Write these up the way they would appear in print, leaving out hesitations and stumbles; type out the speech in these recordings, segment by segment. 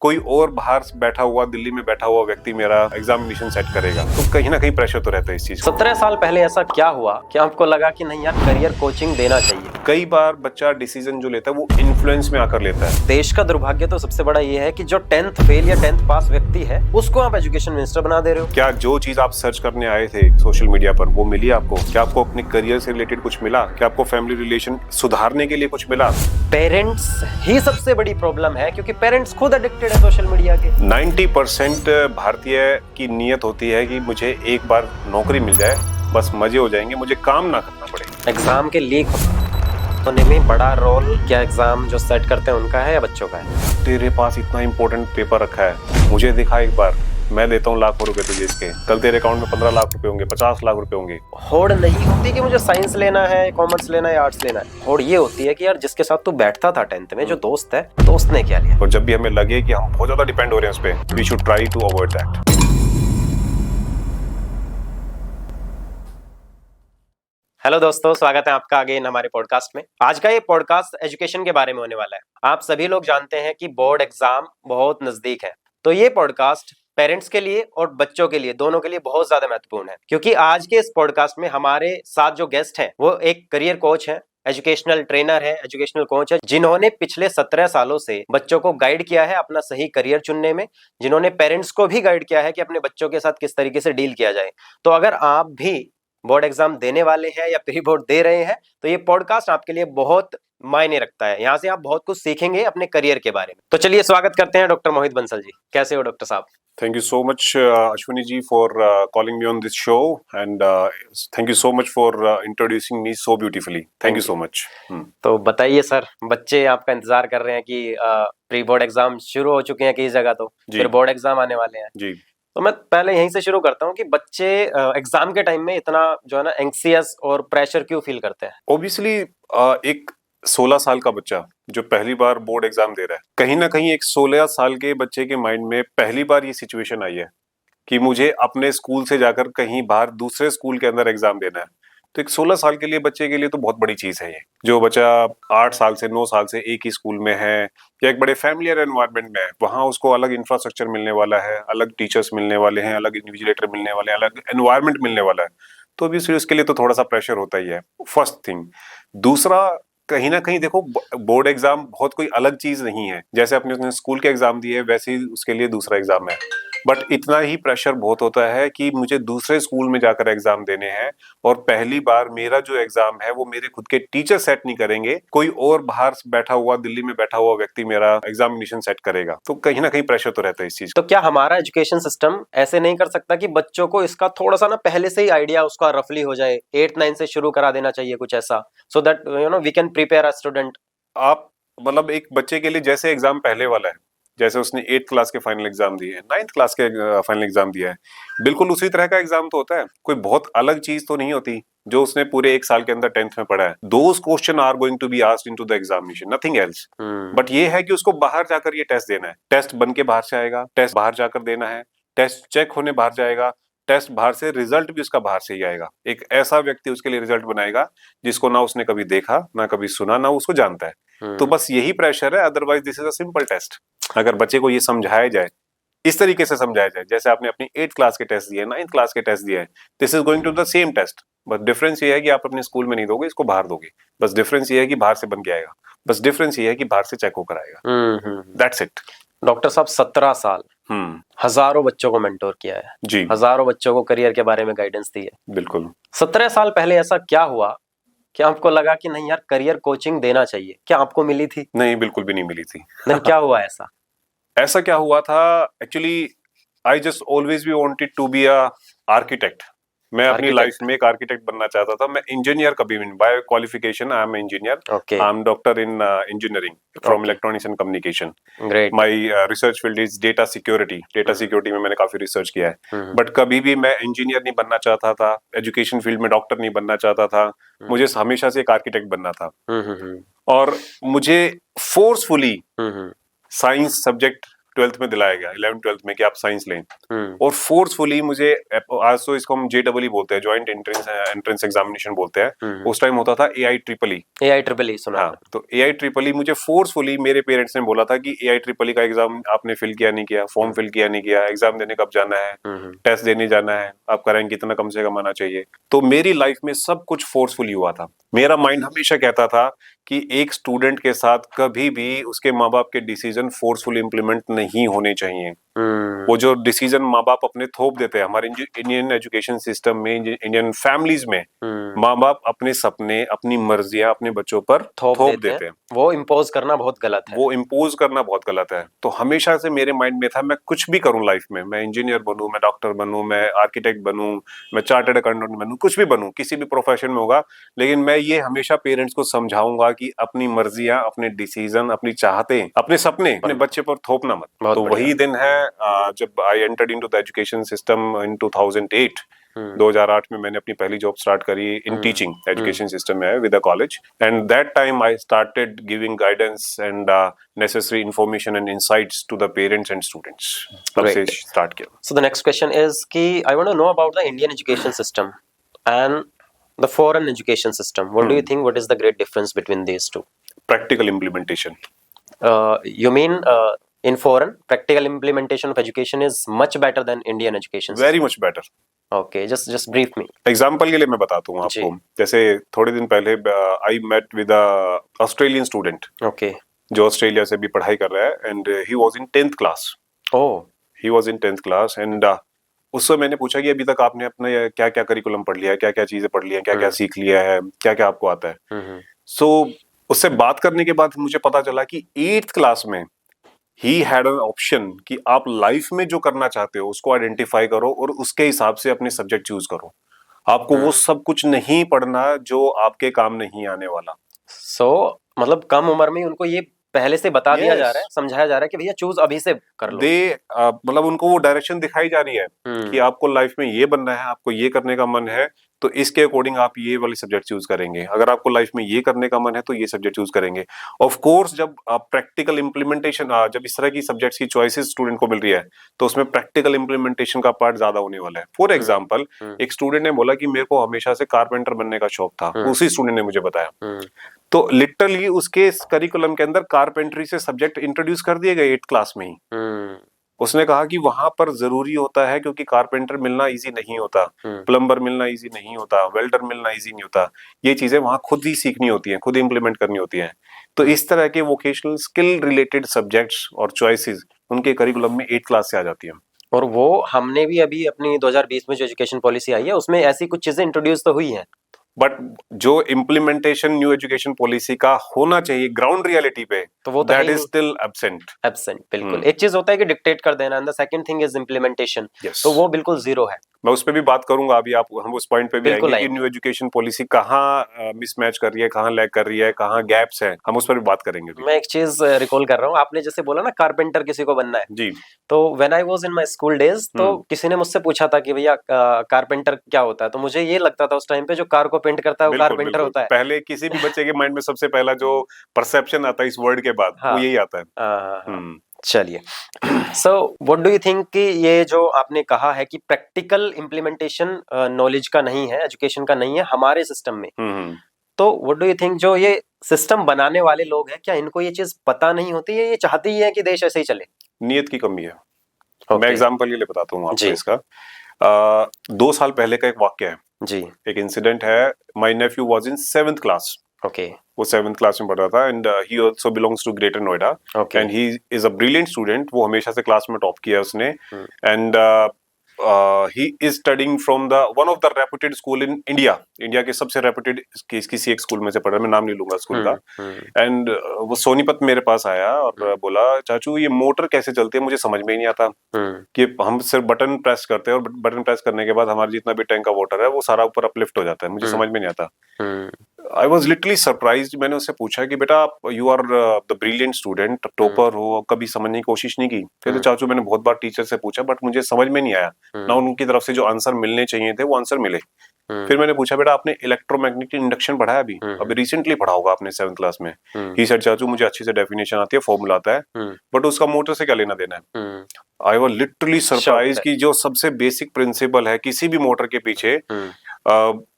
कोई और बाहर बैठा हुआ, दिल्ली में बैठा हुआ व्यक्ति मेरा एग्जामिनेशन सेट करेगा, तो कहीं ना कहीं प्रेशर तो रहता है इस चीज का। 17 साल पहले ऐसा क्या हुआ कि आपको लगा कि नहीं यार करियर कोचिंग देना चाहिए? कई बार बच्चा डिसीजन जो लेता है वो इन्फ्लुएंस में आकर लेता है। देश का दुर्भाग्य तो सबसे बड़ा ये है कि जो 10th फेल या 10th पास व्यक्ति है उसको आप एजुकेशन मिनिस्टर बना दे रहे हो। क्या जो चीज आप सर्च करने आए थे सोशल मीडिया पर वो मिली आपको? क्या आपको अपने करियर से रिलेटेड कुछ मिला? क्या आपको फैमिली रिलेशन सुधारने के लिए कुछ मिला? पेरेंट्स ही सबसे बड़ी प्रॉब्लम है, क्योंकि पेरेंट्स खुद एडिक्टेड है सोशल मीडिया के। 90% भारतीय की नीयत होती है कि मुझे एक बार नौकरी मिल जाए, बस मजे हो जाएंगे, मुझे काम ना करना पड़े। एग्जाम के लीक होने में बड़ा रोल क्या एग्जाम जो सेट करते हैं उनका है या बच्चों का है? तेरे पास इतना इंपॉर्टेंट पेपर रखा है, मुझे दिखा एक बार, मैं देता हूँ लाखों रुपए तुझे इसके, कल तेरे अकाउंट में 15 लाख रुपए होंगे, 50 लाख रुपए होंगे। होड़ नहीं होती कि मुझे साइंस लेना है, कॉमर्स लेना है, आर्ट्स लेना है। होड़ ये होती है कि यार जिसके साथ तू बैठता था 10th में, जो दोस्त है, दोस्त ने क्या लिया। और जब भी हमें लगे कि हम बहुत ज्यादा डिपेंड हो रहे हैं उस पर, we should try to avoid that. Hello दोस्तों, स्वागत है आपका अगेन हमारे पॉडकास्ट में। आज का ये पॉडकास्ट एजुकेशन के बारे में होने वाला है। आप सभी लोग जानते हैं कि बोर्ड एग्जाम बहुत नजदीक है, तो ये पॉडकास्ट पेरेंट्स के लिए और बच्चों के लिए, दोनों के लिए बहुत ज्यादा महत्वपूर्ण है। क्योंकि आज के इस पॉडकास्ट में हमारे साथ जो गेस्ट हैं वो एक करियर कोच है, एजुकेशनल ट्रेनर है, एजुकेशनल कोच है, जिन्होंने पिछले 17 सालों से बच्चों को गाइड किया है अपना सही करियर चुनने में, जिन्होंने पेरेंट्स को भी गाइड किया है कि अपने बच्चों के साथ किस तरीके से डील किया जाए। तो अगर आप भी बोर्ड एग्जाम देने वाले हैं या प्री बोर्ड दे रहे हैं तो ये पॉडकास्ट आपके लिए बहुत मायने रखता है। यहाँ से आप बहुत कुछ सीखेंगे अपने करियर के बारे में। तो चलिए स्वागत करते हैं डॉक्टर मोहित बंसल जी। कैसे हो डॉक्टर साहब? Thank you so much, Ashwini ji, for calling me on this show, and thank you so much for introducing me so beautifully. Thank you so much. तो बताइए सर, बच्चे आपका इंतजार कर रहे हैं कि प्री बोर्ड एग्जाम शुरू हो चुके हैं कई जगह, तो फिर बोर्ड एग्जाम आने वाले हैं जी। तो मैं पहले यहीं से शुरू करता हूँ कि बच्चे एग्जाम के टाइम में इतना जो है ना एंक्सियस और प्रेशर क्यों फील करते हैं? Obviously, एक 16 साल का बच्चा जो पहली बार बोर्ड एग्जाम दे रहा है, कहीं ना कहीं एक 16 साल के बच्चे के माइंड में पहली बार ये सिचुएशन आई है कि मुझे अपने स्कूल से जाकर कहीं बाहर दूसरे स्कूल के अंदर एग्जाम देना है। तो एक 16 साल के लिए बच्चे के लिए तो बहुत बड़ी चीज है ये। जो बच्चा 8 साल से 9 साल से एक ही स्कूल में है या एक बड़े फैमिलियर एनवायरनमेंट में है, वहां उसको अलग इंफ्रास्ट्रक्चर मिलने वाला है, अलग टीचर्स मिलने वाले हैं, अलग इन्विजिलेटर मिलने वाले हैं, अलग एनवायरनमेंट मिलने वाला है, तो ऑब्वियसली उसके लिए तो थोड़ा सा प्रेशर होता ही है, फर्स्ट थिंग। दूसरा, कहीं ना कहीं देखो, बोर्ड एग्जाम बहुत कोई अलग चीज नहीं है। जैसे अपने स्कूल के एग्जाम दिए वैसे ही उसके लिए दूसरा एग्जाम है, बट इतना ही प्रेशर बहुत होता है कि मुझे दूसरे स्कूल में जाकर एग्जाम देने हैं, और पहली बार मेरा जो एग्जाम है वो मेरे खुद के टीचर सेट नहीं करेंगे, कोई और बाहर बैठा हुआ, दिल्ली में बैठा हुआ व्यक्ति मेरा एग्जामिनेशन सेट करेगा। तो कहीं ना कहीं प्रेशर तो रहता है इस चीज। तो क्या हमारा एजुकेशन सिस्टम ऐसे नहीं कर सकता कि बच्चों को इसका थोड़ा सा ना पहले से ही आइडिया उसका रफली हो जाए, 8-9 से शुरू करा देना चाहिए कुछ ऐसा, so that you know we can prepare a student? आप मतलब एक बच्चे के लिए जैसे एग्जाम पहले वाला है, जैसे उसने 8th क्लास के फाइनल एग्जाम दिए, 9th क्लास के फाइनल एग्जाम दिया है, बिल्कुल उसी तरह का एग्जाम तो होता है। कोई बहुत अलग चीज तो नहीं होती जो उसने पूरे एक साल के अंदर 10th में पढ़ा है। Those question are going to be asked into the examination, nothing else. But ये है कि उसको बाहर जाकर ये टेस्ट देना है, टेस्ट बन के बाहर से आएगा, टेस्ट बाहर जाकर देना है, टेस्ट चेक होने बाहर जाएगा, टेस्ट बाहर से, रिजल्ट भी उसका बाहर से ही आएगा। एक ऐसा व्यक्ति उसके लिए रिजल्ट बनाएगा जिसको ना उसने कभी देखा, ना कभी सुना, ना उसको जानता है। तो बस यही प्रेशर है, otherwise this is a simple test. अगर बच्चे को ये समझाया जाए, इस तरीके से समझाया जाए, जैसे आपने अपनी 8th क्लास के टेस्ट दिए, 9th क्लास के टेस्ट दिए, this is going to the same test, बस डिफरेंस ये है कि आप अपने स्कूल में नहीं दोगे, इसको बाहर दोगे। बस डिफरेंस ये है कि बाहर से बन के आएगा, बस डिफरेंस ये है कि बाहर से चेक होकर आएगा। That's it. डॉक्टर साहब, 17 साल हजारों बच्चों को मेंटोर किया है जी, हजारों बच्चों को करियर के बारे में गाइडेंस दी है। बिल्कुल। 17 साल पहले ऐसा क्या हुआ कि आपको लगा कि नहीं यार करियर कोचिंग देना चाहिए? क्या आपको मिली थी? नहीं, बिल्कुल भी नहीं मिली थी। नहीं, क्या हुआ ऐसा? ऐसा क्या हुआ था, actually I just always be wanted to be a architect. मैं अपनी लाइफ में एक आर्किटेक्ट बनना चाहता था। मैं इंजीनियर कभी भी नहीं, by qualification I am engineer, I am doctor in engineering from electronics and communication. My research field is data security. Data security में मैंने काफी रिसर्च किया है, बट कभी भी मैं इंजीनियर नहीं बनना चाहता था, एजुकेशन फील्ड में डॉक्टर नहीं बनना चाहता था, मुझे हमेशा से एक आर्किटेक्ट बनना था। और मुझे फोर्सफुली साइंस सब्जेक्ट 12th में दिलाया गया, 11th 12th में कि आप साइंस लें, और फोर्सफुली मुझे, आज तो इसको हम JEE बोलते हैं, ज्वाइंट एंट्रेंस एग्जामिनेशन बोलते हैं, उस टाइम होता था AIEEE सुना। हाँ, तो AIEEE मुझे फोर्सफुली मेरे पेरेंट्स ने बोला था कि AIEEE का एग्जाम आपने फिल किया नहीं किया, फॉर्म फिल किया नहीं किया, एग्जाम देने कब जाना है, टेस्ट देने जाना है, आपका रैंक कितना कम से कम आना चाहिए। तो मेरी लाइफ में सब कुछ फोर्सफुली हुआ था। मेरा माइंड हमेशा कहता था कि एक स्टूडेंट के साथ कभी भी उसके माँ बाप के डिसीजन फोर्सफुली इंप्लीमेंट नहीं होने चाहिए। वो जो डिसीजन माँ बाप अपने थोप देते हैं, हमारे इंडियन एजुकेशन सिस्टम में, इंडियन फैमिलीज में माँ बाप अपने सपने, अपनी मर्जियां अपने बच्चों पर थोप देते हैं। वो इम्पोज करना बहुत गलत है। वो इम्पोज करना बहुत गलत है। तो हमेशा से मेरे माइंड में था, मैं कुछ भी करूं लाइफ में, मैं इंजीनियर बनूं, मैं डॉक्टर बनूं, मैं आर्किटेक्ट बनूं, मैं चार्टर्ड अकाउंटेंट बनूं, कुछ भी बनूं, किसी भी प्रोफेशन में होगा, लेकिन मैं ये हमेशा पेरेंट्स को समझाऊंगा कि अपनी मर्जियां, अपने डिसीजन, अपनी चाहते, अपने सपने अपने बच्चे पर थोपना मत। तो वही दिन है जब I entered into the education system in 2008। 2008 में मैंने अपनी पहली जॉब स्टार्ट करी इन टीचिंग एजुकेशन सिस्टम में with a college, and that time I started giving guidance and necessary information and insights to the parents and students. तब से start किया। So the next question is कि I want to know about the Indian education system and the foreign education system. What do you think, what is the great difference between these two? Practical implementation. You mean in foreign practical implementation of education is much better than Indian education system? Very much better. Okay, just brief me. Example के लिए मैं बताता हूँ आपको। जैसे थोड़े दिन पहले I met with Australian student, Okay. जो ऑस्ट्रेलिया से भी पढ़ाई कर रहा है, and he was in 10th class. Oh. He was in 10th class, and उससे मैंने पूछा कि अभी तक आपने अपने क्या क्या करिकुलम पढ़ लिया है, क्या क्या चीजें पढ़ ली हैं, क्या क्या सीख लिया है, क्या क्या आपको आता है। सो उससे बात करने के बाद मुझे पता चला कि 8th क्लास में ही हैड एन ऑप्शन कि आप लाइफ में जो करना चाहते हो उसको आइडेंटिफाई करो और उसके हिसाब से अपने सब्जेक्ट चूज करो। आपको वो सब कुछ नहीं पढ़ना जो आपके काम नहीं आने वाला। So मतलब कम उम्र में उनको ये पहले से बता दिया जा रहा है, समझाया जा रहा है कि भैया चूज अभी से कर लो। मतलब उनको वो डायरेक्शन दिखाई जा रही है कि आपको लाइफ में ये बनना है, आपको ये करने का मन है, तो इसके अकॉर्डिंग आप ये वाली सब्जेक्ट चूज करेंगे। अगर आपको लाइफ में ये करने का मन है तो ये सब्जेक्ट चूज करेंगे। ऑफ कोर्स जब प्रैक्टिकल इंप्लीमेंटेशन, जब इस तरह की सब्जेक्ट्स की चॉइसेस स्टूडेंट को मिल रही है तो उसमें प्रैक्टिकल इंप्लीमेंटेशन का पार्ट ज्यादा होने वाला है। फॉर एग्जाम्पल, एक स्टूडेंट ने बोला कि मेरे को हमेशा से कारपेंटर बनने का शौक था, उसी स्टूडेंट ने मुझे बताया। तो लिटरली उसके करिकुलम के अंदर कारपेंटरी से सब्जेक्ट इंट्रोड्यूस कर दिए गए 8th क्लास में ही। उसने कहा कि वहां पर जरूरी होता है क्योंकि कारपेंटर मिलना इजी नहीं होता, प्लम्बर मिलना इजी नहीं होता, वेल्डर मिलना इजी नहीं होता। ये चीजें वहां खुद ही सीखनी होती हैं, खुद इंप्लीमेंट करनी होती हैं। तो इस तरह के वोकेशनल स्किल रिलेटेड सब्जेक्ट्स और चॉइसेस उनके करिकुलम में 8th क्लास से आ जाती हैं। और वो हमने भी अभी अपनी 2020 में जो एजुकेशन पॉलिसी आई है उसमें ऐसी कुछ चीजें इंट्रोड्यूस तो हुई हैं, बट जो इम्प्लीमेंटेशन न्यू एजुकेशन पॉलिसी का होना चाहिए ग्राउंड रियलिटी पे, तो वो दैट इज स्टिल एब्सेंट। बिल्कुल। एक चीज होता है कि डिक्टेट कर देना, and the second thing is implementation. तो वो बिल्कुल जीरो है। मैं उस पे भी बात करूंगा अभी, आप हम उस पॉइंट पे भी आएंगे कि न्यू एजुकेशन पॉलिसी कहाँ मिसमैच कर रही है, कहाँ लैग कर रही है, कहाँ गैप्स हैं, हम उस पर भी बात करेंगे भी। मैं एक चीज रिकॉल कर रहा हूँ, आपने जैसे बोला ना कारपेंटर किसी को बनना है जी, तो when I was in my school days तो किसी ने मुझसे पूछा था कि भैया कारपेंटर क्या होता है, तो मुझे ये लगता था उस टाइम पे जो कार को पेंट करता है वो कारपेंटर होता है। पहले किसी भी बच्चे के माइंड में सबसे पहला जो परसेप्शन आता है इस वर्ड के बाद वो यही आता है। चलिए, so what do you think कि ये जो आपने कहा है कि प्रैक्टिकल इम्प्लीमेंटेशन नॉलेज का नहीं है, एजुकेशन का नहीं है हमारे सिस्टम में, तो व्हाट डू यू थिंक जो ये सिस्टम बनाने वाले लोग हैं क्या इनको ये चीज पता नहीं होती है, ये चाहती ही है कि देश ऐसे ही चले? नियत की कमी है। मैं एग्जांपल के लिए बताता हूँ आपको इसका। 2 साल पहले का एक वाक्य है जी, एक इंसिडेंट है। My nephew was in 7th class. Okay, वो 7th क्लास में पढ़ रहा था, and he also belongs to greater Noida, and he is a brilliant student. वो हमेशा से क्लास में टॉप किया है उसने, and he is studying from the one of the reputed school in India. India के सबसे रेप्यूटेड किसी एक स्कूल में से पढ़ रहा है, मैं नाम नहीं लूंगा स्कूल का। एंड वो सोनीपत मेरे पास आया और बोला, चाचू ये मोटर कैसे चलती है, मुझे समझ में ही नहीं आता कि हम सिर्फ बटन प्रेस करते हैं और बटन प्रेस करने के बाद हमारा जितना भी टैंक का वाटर है वो सारा ऊपर अपलिफ्ट हो जाता है, मुझे समझ में नहीं आता। I was literally surprised. मैंने उससे पूछा कि बेटा you are the brilliant student, topper हो, कभी समझने की कोशिश नहीं की? कहते चाचू मैंने बहुत बार टीचर से पूछा बट मुझे समझ में नहीं आया ना, उनकी तरफ से जो आंसर मिलने चाहिए थे वो आंसर मिले। फिर मैंने पूछा बेटा आपने इलेक्ट्रोमैग्नेटिक इंडक्शन पढ़ा है अभी रिसेंटली पढ़ा होगा आपने 7th क्लास में। ही सेड चाचू मुझे अच्छे से डेफिनेशन आती है, फॉर्मूला आता है, बट उसका मोटर से क्या लेना देना है। आई वाज लिटरली सरप्राइज कि जो सबसे बेसिक प्रिंसिपल है किसी भी मोटर के पीछे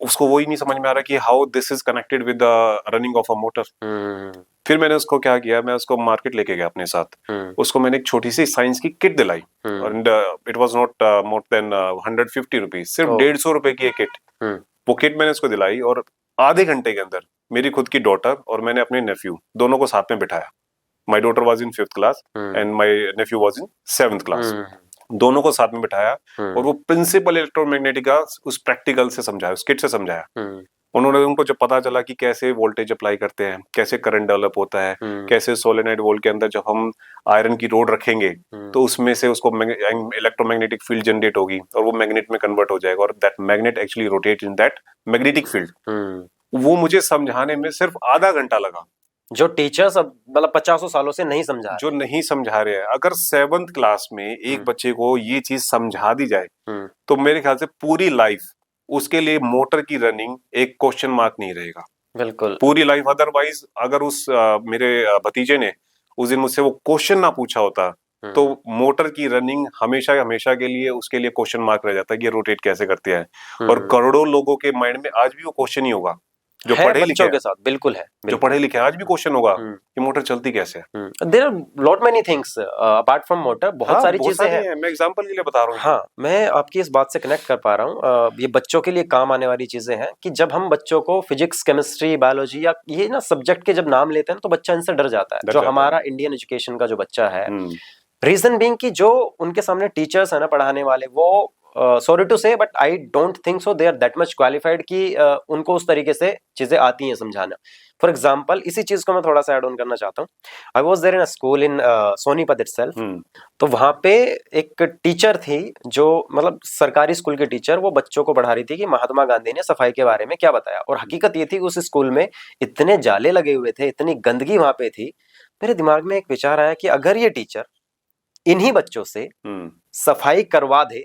उसको वो ही नहीं समझ में आ रहा कि how this is connected with the running of a motor. फिर मैंने उसको क्या किया, मैं उसको मार्केट लेके गया अपने साथ, उसको मैंने एक छोटी सी साइंस की किट दिलाई and it was not more than 150 rupees, सिर्फ 150 रुपए की एक किट। वो किट मैंने उसको दिलाई और आधे घंटे के अंदर मेरी खुद की डॉटर और मैंने अपने नेफ्यू दोनों को साथ में बिठाया। My daughter was in 5th class and my nephew was in 7th class. दोनों को साथ में बिठाया और वो प्रिंसिपल इलेक्ट्रोमैग्नेटिक का उस प्रैक्टिकल से समझाया, उस किट से समझाया। उन्होंने उनको जब पता चला कि कैसे वोल्टेज अप्लाई करते हैं, कैसे करंट डेवलप होता है, कैसे सोलेनोइड वोल्ट के अंदर जब हम आयरन की रोड रखेंगे तो उसमें से उसको इलेक्ट्रोमैग्नेटिक फील्ड जनरेट होगी और वो मैग्नेट में कन्वर्ट हो जाएगा और that magnet actually rotate in that magnetic field. वो मुझे समझाने में सिर्फ आधा घंटा लगा, जो टीचर्स अब मतलब 50 सालों से नहीं समझा जो नहीं समझा रहे हैं। अगर 7th क्लास में एक बच्चे को ये चीज समझा दी जाए तो मेरे ख्याल से पूरी लाइफ उसके लिए मोटर की रनिंग एक क्वेश्चन मार्क नहीं रहेगा, बिल्कुल पूरी लाइफ। अदरवाइज अगर उस मेरे भतीजे ने उस दिन मुझसे वो क्वेश्चन ना पूछा होता तो मोटर की रनिंग हमेशा हमेशा के लिए उसके लिए क्वेश्चन मार्क रह जाता है कि ये रोटेट कैसे करती है। और करोड़ों लोगों के माइंड में आज भी वो क्वेश्चन ही होगा जो पढ़े लिखे के साथ, बिल्कुल है, जो पढ़े लिखे आज भी क्वेश्चन होगा कि मोटर चलती कैसे है। There are lot many things apart from motor, बहुत सारी चीजें हैं। मैं एग्जांपल के लिए बता रहा हूँ। हाँ, मैं आपकी इस बात से कनेक्ट कर पा रहा हूँ। ये बच्चों के लिए काम आने वाली चीजें हैं कि जब हम बच्चों को फिजिक्स, केमिस्ट्री, बायोलॉजी या ये ना सब्जेक्ट के जब नाम लेते हैं तो बच्चा इनसे डर जाता है। जो हमारा इंडियन एजुकेशन का जो बच्चा है, रीजन बीइंग कि जो उनके सामने टीचर्स है ना पढ़ाने वाले, वो sorry to say but I don't think so they are that much qualified कि उनको उस तरीके से चीजें आती हैं समझाना। फॉर एग्जाम्पल, इसी चीज को मैं थोड़ा सा ऐड ऑन करना चाहता हूँ। I was there in a school in Sonipat itself. तो वहां पे एक टीचर थी जो मतलब सरकारी स्कूल की टीचर, वो बच्चों को पढ़ा रही थी कि महात्मा गांधी ने सफाई के बारे में क्या बताया। और हकीकत ये थी कि उस स्कूल में इतने जाले लगे हुए थे, इतनी गंदगी वहां पे थी। मेरे दिमाग में एक विचार आया कि अगर ये टीचर इन्हीं बच्चों से सफाई करवा दे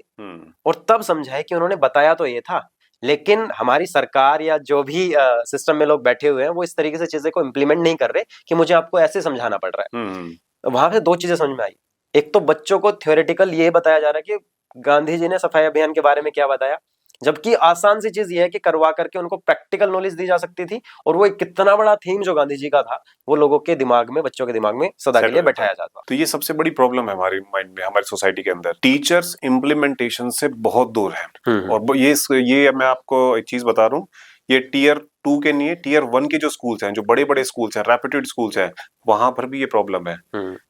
और तब समझाए कि उन्होंने बताया तो ये था, लेकिन हमारी सरकार या जो भी सिस्टम में लोग बैठे हुए हैं वो इस तरीके से चीजें को इम्प्लीमेंट नहीं कर रहे कि मुझे आपको ऐसे समझाना पड़ रहा है। वहां से दो चीजें समझ में आई। एक तो बच्चों को थ्योरेटिकल ये बताया जा रहा है कि गांधी जी ने सफाई अभियान के बारे में क्या बताया, जबकि आसान सी चीज ये है कि करवा करके उनको प्रैक्टिकल नॉलेज दी जा सकती थी और वो एक कितना बड़ा थीम जो गांधी जी का था वो लोगों के दिमाग में, बच्चों के दिमाग में सदा के लिए बैठाया जाता। तो ये सबसे बड़ी प्रॉब्लम है हमारे माइंड में, हमारी सोसाइटी के अंदर। टीचर्स इम्प्लीमेंटेशन से बहुत दूर है। और ये मैं आपको एक चीज बता रहा हूँ, ये टियर 2 के नहीं है, टियर 1 के जो स्कूल्स हैं, जो बड़े बड़े स्कूल्स हैं, रेप्यूटेड स्कूल्स हैं, वहां पर भी ये प्रॉब्लम है।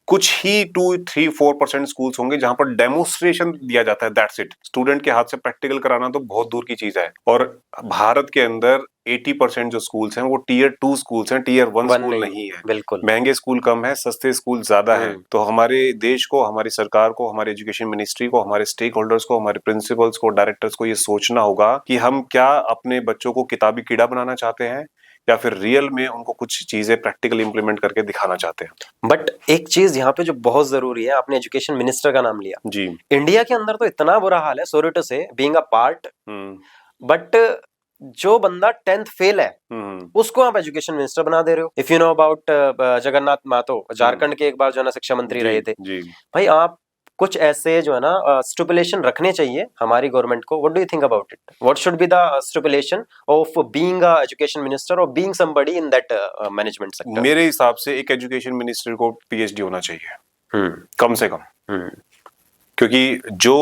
कुछ ही 2-3-4% स्कूल्स होंगे जहां पर डेमोन्स्ट्रेशन दिया जाता है, दैट्स इट। स्टूडेंट के हाथ से प्रैक्टिकल कराना तो बहुत दूर की चीज है। और भारत के अंदर 80% जो स्कूल्स हैं वो टियर 2 स्कूल्स हैं, टियर 1 स्कूल नहीं है। बिल्कुल, महंगे स्कूल कम है, सस्ते स्कूल ज्यादा है। तो हमारे देश को, हमारी सरकार को, हमारे एजुकेशन मिनिस्ट्री को, हमारे स्टेक होल्डर्स को, हमारे प्रिंसिपल्स को, डायरेक्टर्स को ये सोचना होगा कि हम क्या अपने बच्चों को किताबी कीड़ा बनाना चाहते हैं या फिर रियल में उनको कुछ चीजें प्रैक्टिकल इंप्लीमेंट करके दिखाना चाहते हैं। बट एक चीज यहाँ पे जो बहुत जरूरी है, आपने एजुकेशन मिनिस्टर का नाम लिया जी। इंडिया के अंदर तो इतना बुरा हाल है, सॉरी टू से बीइंग अ पार्ट, बट जो बंदा 10th फेल है उसको आप एजुकेशन मिनिस्टर बना दे रहे हो। If you know about Jagannath Mahato, Jharkhand के एक बार जो है ना शिक्षा मंत्री रहे थे। भाई आप कुछ ऐसे जो है ना स्टिपुलेशन रखने चाहिए हमारी गवर्नमेंट को। What do you think about it? What should be the stipulation of being a education minister और being somebody in that management sector? मेरे हिसाब से एक एजुकेशन मिनिस्टर को पीएचडी होना चाहिए कम से कम। क्योंकि जो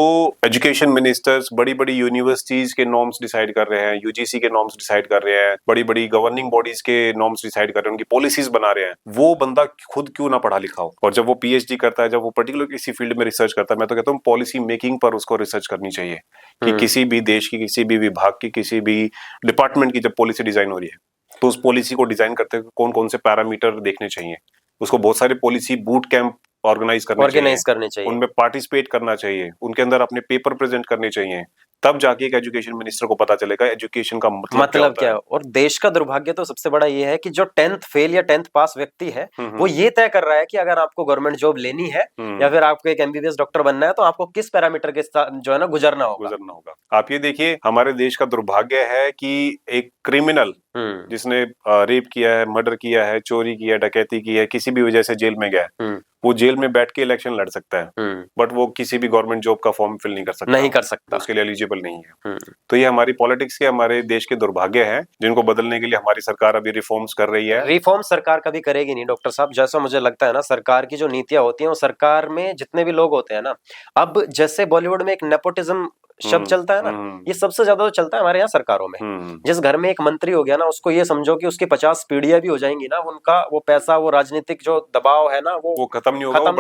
एजुकेशन मिनिस्टर्स बड़ी बड़ी यूनिवर्सिटीज के नॉर्म्स डिसाइड कर रहे हैं, यूजीसी के नॉर्म्स डिसाइड कर रहे हैं, बड़ी बड़ी गवर्निंग बॉडीज के नॉर्म्स डिसाइड कर रहे हैं, उनकी पॉलिसीज बना रहे हैं, वो बंदा खुद क्यों ना पढ़ा लिखा हो। और जब वो पीएचडी करता है, जब वो पर्टिकुलर किसी फील्ड में रिसर्च करता है, मैं तो कहता हूँ पॉलिसी मेकिंग पर उसको रिसर्च करनी चाहिए कि किसी भी देश की, किसी भी विभाग की, किसी भी डिपार्टमेंट की जब पॉलिसी डिजाइन हो रही है तो उस पॉलिसी को डिजाइन करते हुए कौन कौन से पैरामीटर देखने चाहिए। उसको बहुत सारे पॉलिसी बूट कैंप ऑर्गेनाइज करने चाहिए, ऑर्गेनाइज करने चाहिए। उनमें पार्टिसिपेट करना चाहिए, उनके अंदर अपने पेपर प्रेजेंट करने चाहिए, तब जाके एक एजुकेशन मिनिस्टर को पता चलेगा एजुकेशन का मतलब क्या क्या होता और देश का दुर्भाग्य तो सबसे बड़ा ये है कि जो 10th फेल या 10th पास व्यक्ति है वो ये तय कर रहा है कि अगर आपको गवर्नमेंट जॉब लेनी है या फिर आपको एक एमबीबीएस डॉक्टर बनना है तो आपको किस पैरामीटर के साथ जो है ना गुजरना होगा। आप ये देखिए, हमारे देश का दुर्भाग्य है कि एक क्रिमिनल जिसने रेप किया है, मर्डर किया है, चोरी किया है, डकैती की है, किसी भी वजह से जेल में गया है, वो जेल में बैठ के इलेक्शन लड़ सकता है, बट वो किसी भी गवर्नमेंट जॉब का फॉर्म फिल नहीं कर सकता, उसके लिए एलिजिबल नहीं है। तो ये हमारी पॉलिटिक्स के, हमारे देश के दुर्भाग्य हैं, जिनको बदलने के लिए हमारी सरकार अभी रिफॉर्म्स कर रही है। रिफॉर्म सरकार कभी करेगी नहीं डॉक्टर साहब, जैसा मुझे लगता है ना, सरकार की जो नीतियां होती हैं वो सरकार में जितने भी लोग होते हैं ना, अब जैसे बॉलीवुड में एक नेपोटिज्म शब्द चलता है ना, ये सबसे ज्यादा तो चलता है हमारे यहाँ सरकारों में। जिस घर में एक मंत्री हो गया ना, उसको ये समझो कि उसकी 50 पीढ़ियां भी हो जाएंगी ना, उनका वो पैसा, वो राजनीतिक जो दबाव है ना, वो खत्म नहीं होगा, वो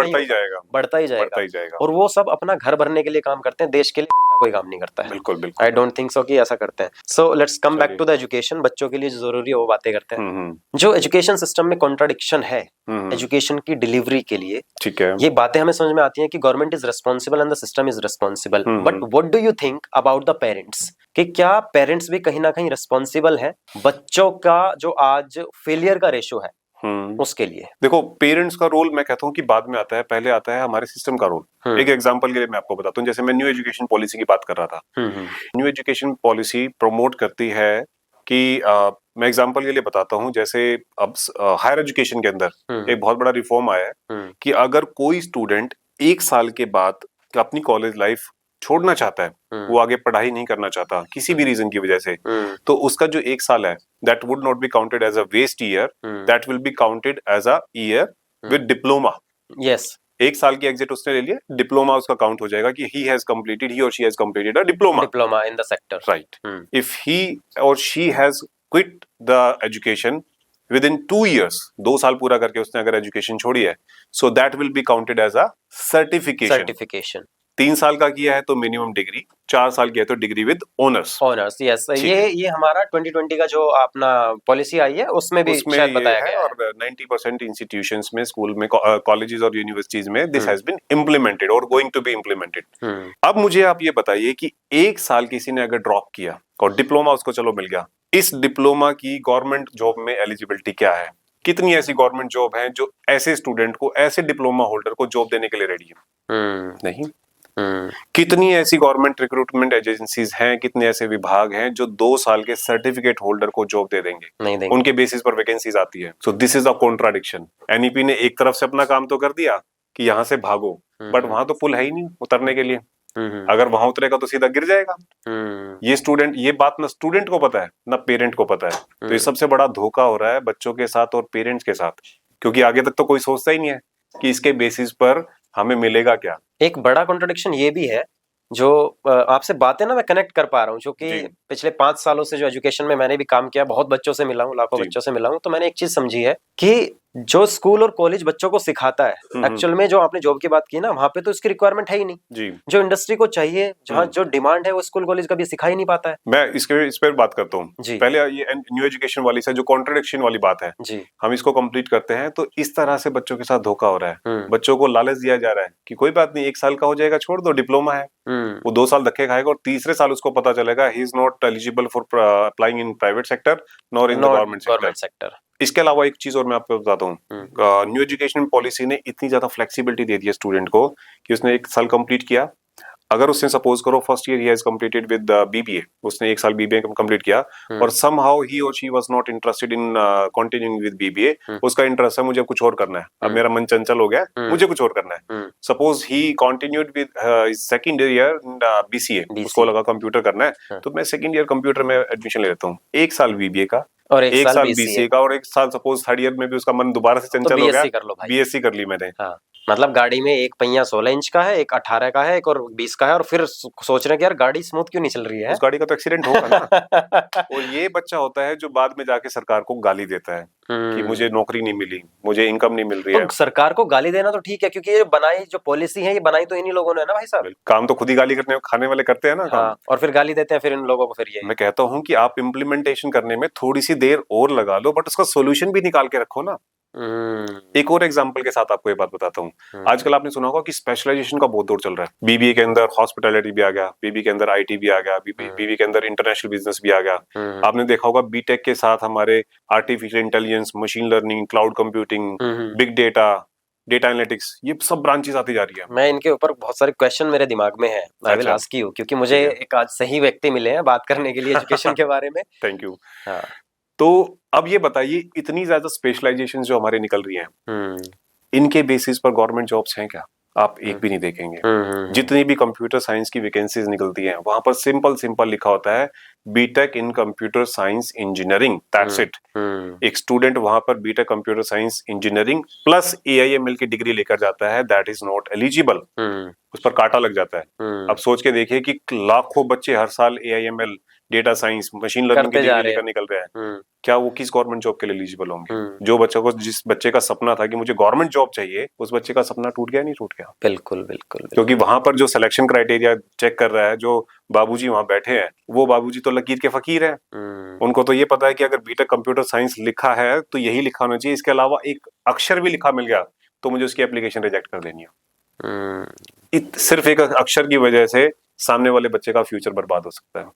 बढ़ता ही जाएगा। और वो सब अपना घर भरने के लिए काम करते हैं, देश के लिए घंटा कोई काम नहीं करता है। बिल्कुल। आई डोंट थिंक सो कि ऐसा करते हैं। So let's come back to the education. बच्चों के लिए जो जरूरी है वो बातें करते हैं। जो एजुकेशन सिस्टम में कॉन्ट्राडिक्शन है एजुकेशन की डिलीवरी के लिए, ठीक है, ये बातें हमें समझ में आती हैं कि government is responsible and the system is responsible, but what do you think about the parents, कि क्या पेरेंट्स भी कहीं ना कहीं रिस्पॉन्सिबल है बच्चों का जो आज फेलियर का रेशो है उसके लिए? देखो, पेरेंट्स का रोल मैं कहता हूँ कि बाद में आता है, पहले आता है हमारे सिस्टम का रोल। एक एग्जांपल के लिए मैं आपको बताता हूँ, जैसे मैं न्यू एजुकेशन पॉलिसी की बात कर रहा था। न्यू एजुकेशन पॉलिसी प्रमोट करती है कि मैं एग्जांपल के लिए बताता हूँ, जैसे अब हायर एजुकेशन के अंदर एक बहुत बड़ा रिफॉर्म आया है कि अगर कोई स्टूडेंट 1 साल के बाद अपनी कॉलेज लाइफ छोड़ना चाहता है, वो आगे पढ़ाई नहीं करना चाहता किसी भी रीजन की वजह से, तो उसका जो 1 साल है, that would not be counted as a waste year, that will be counted as a year with diploma. Yes, 1 साल की एग्जिट उसने ले लिया, डिप्लोमा उसका काउंट हो जाएगा कि ही और she has completed a diploma in the sector, right. If he और she has quit the education with in 2 years, 2 साल पूरा करके उसने अगर एजुकेशन छोड़ी है, so that will be counted as a certification. 3 साल का किया है तो मिनिमम डिग्री, 4 साल किया है तो डिग्री विद ऑनर्स। यस, ये हमारा 2020 का जो अपना पॉलिसी आई है उसमें भी शायद बताया गया है, और 90% इंस्टीट्यूशंस में, स्कूल में, कॉलेजेस और यूनिवर्सिटीज में दिस हैज बीन इम्प्लीमेंटेड और गोइंग टू बी इम्प्लीमेंटेड। अब मुझे आप ये बताइए कि 1 साल किसी ने अगर ड्रॉप किया और डिप्लोमा उसको चलो मिल गया, इस डिप्लोमा की गवर्नमेंट जॉब में एलिजिबिलिटी क्या है? कितनी ऐसी गवर्नमेंट जॉब है जो ऐसे स्टूडेंट को, ऐसे डिप्लोमा होल्डर को जॉब देने के लिए रेडी है? नहीं। कितनी ऐसी गवर्नमेंट रिक्रूटमेंट एजेंसीज हैं, कितने ऐसे विभाग हैं जो 2 साल के सर्टिफिकेट होल्डर को जॉब दे देंगे? नहीं देंगे। उनके बेसिस पर वैकेंसीज आती है। So this is a contradiction. NEP ने एक तरफ से अपना काम तो कर दिया कि यहाँ से भागो, बट वहां तो पुल है ही नहीं उतरने के लिए। अगर वहां उतरेगा तो सीधा गिर जाएगा। ये बात ना स्टूडेंट को पता है ना पेरेंट को पता है। तो ये सबसे बड़ा धोखा हो रहा है बच्चों के साथ और पेरेंट्स के साथ, क्योंकि आगे तक तो कोई सोचता ही नहीं है कि इसके बेसिस पर हमें मिलेगा क्या। एक बड़ा कॉन्ट्रडिक्शन ये भी है, जो आपसे बातें ना मैं कनेक्ट कर पा रहा हूँ, क्योंकि पिछले 5 सालों से जो एजुकेशन में मैंने भी काम किया, बहुत बच्चों से मिला हूँ, लाखों बच्चों से मिला हूँ, तो मैंने एक चीज समझी है कि जो स्कूल और कॉलेज बच्चों को सिखाता है, एक्चुअल में जो आपने जॉब की बात की ना, वहां पे तो इसकी रिक्वायरमेंट है ही नहीं जी। जो इंडस्ट्री को चाहिए, जहाँ जो डिमांड है वो स्कूल कॉलेज कभी सिखा ही नहीं पाता है। मैं इस पर बात करता हूँ। पहले ये न्यू एजुकेशन वाली से जो कॉन्ट्रडिक्शन वाली बात है जी, हम इसको कंप्लीट करते हैं। तो इस तरह से बच्चों के साथ धोखा हो रहा है। बच्चों को लालच दिया जा रहा है कि कोई बात नहीं, 1 साल का हो जाएगा, छोड़ दो, डिप्लोमा है। वो 2 साल धक्के खाएगा और तीसरे साल उसको पता चलेगा he is not eligible for applying in private sector nor in the government sector. इसके अलावा एक चीज और मैं आपको बताता हूँ, न्यू एजुकेशन पॉलिसी ने इतनी ज्यादा फ्लेक्सिबिलिटी दे दी है स्टूडेंट को कि उसने 1 साल कंप्लीट किया, अगर उसने सपोज करो first year he has completed with BBA, उसने 1 साल बीबीए कंप्लीट किया और समहाउ ही और she was not interested in continuing with BBA, उसका इंटरेस्ट है मुझे कुछ और करना है, अब मेरा मन चंचल हो गया, मुझे कुछ और करना है। Suppose he continued with second year BCA, उसको लगा कंप्यूटर करना है, तो मैं सेकंड ईयर कंप्यूटर में एडमिशन ले लेता हूँ, 1 साल बीबीए का और 1 साल बीसीए का और 1 साल सपोज थर्ड ईयर में भी उसका मन दोबारा से चंचल हो गया, बीएससी कर ली मैंने। मतलब गाड़ी में एक पहिया 16 इंच का है, एक 18 का है, एक और 20 का है, और फिर सोच रहे हैं कि यार गाड़ी स्मूथ क्यों नहीं चल रही है, उस गाड़ी का तो एक्सीडेंट होगा ना। और ये बच्चा होता है जो बाद में जाके सरकार को गाली देता है कि मुझे नौकरी नहीं मिली, मुझे इनकम नहीं मिल रही है। तो सरकार को गाली देना तो ठीक है, क्योंकि ये बनाई जो पॉलिसी है, ये बनाई तो इन्हीं लोगों ने है ना भाई साहब। काम तो खुद ही गाली करने खाने वाले करते हैं ना काम। और फिर गाली देते हैं फिर इन लोगों को। फिर ये मैं कहता हूँ कि आप इम्प्लीमेंटेशन करने में थोड़ी सी देर और लगा लो, बट उसका सोल्यूशन भी निकाल के रखो ना। एक और एग्जांपल के साथ आपको ये बात बताता हूँ। आजकल आपने सुना होगा कि स्पेशलाइजेशन का बहुत दौर चल रहा है। बीबीए के अंदर हॉस्पिटैलिटी भी आ गया, बीबी के अंदर आईटी भी आ गया, बीबी के अंदर इंटरनेशनल बिजनेस भी आ गया। आपने देखा होगा बीटेक के साथ हमारे artificial intelligence, machine learning, cloud computing, big data, data analytics, ये सब ब्रांचेस आती जा रही है। मैं इनके ऊपर बहुत सारे क्वेश्चन मेरे दिमाग में है, आई विल अच्छा। आस्क यू, क्योंकि मुझे ठीक है। एक आज सही व्यक्ति मिले हैं बात करने के लिए एजुकेशन के बारे में। Thank you. हाँ। तो अब ये बताइए, इतनी ज्यादा स्पेशलाइजेशन जो हमारे निकल रही हैं, इनके बेसिस पर गवर्नमेंट जॉब्स हैं क्या? आप एक भी नहीं देखेंगे। जितनी भी कंप्यूटर साइंस की वैकेंसीज निकलती हैं, वहां पर सिंपल सिंपल लिखा होता है B Tech in computer science engineering, that's it. एक स्टूडेंट वहां पर B Tech computer science engineering plus AIML की डिग्री लेकर जाता है, दैट इज नॉट एलिजिबल। उस पर कांटा लग जाता है। अब सोच के देखिए कि लाखों बच्चे हर साल AIML, data science, machine learning की करते जा डिग्री रहे लेकर हैं। निकल रहे हैं। क्या वो किस गवर्नमेंट जॉब के लिए एलिजिबल होंगे? जो बच्चा को, जिस बच्चे का सपना था कि मुझे गवर्नमेंट जॉब चाहिए, उस बच्चे का सपना टूट गया, नहीं टूट गया? बिल्कुल बिल्कुल। क्योंकि वहां पर जो सिलेक्शन क्राइटेरिया चेक कर रहा है, जो बाबूजी वहां बैठे हैं, वो बाबूजी तो लकीर के फकीर हैं। उनको तो ये पता है कि अगर बीटेक कंप्यूटर साइंस लिखा है तो यही लिखा होना चाहिए, इसके अलावा एक अक्षर भी लिखा मिल गया तो मुझे उसकी एप्लीकेशन रिजेक्ट कर देनी है। सिर्फ एक अक्षर की वजह से सामने वाले बच्चे का फ्यूचर बर्बाद हो सकता है।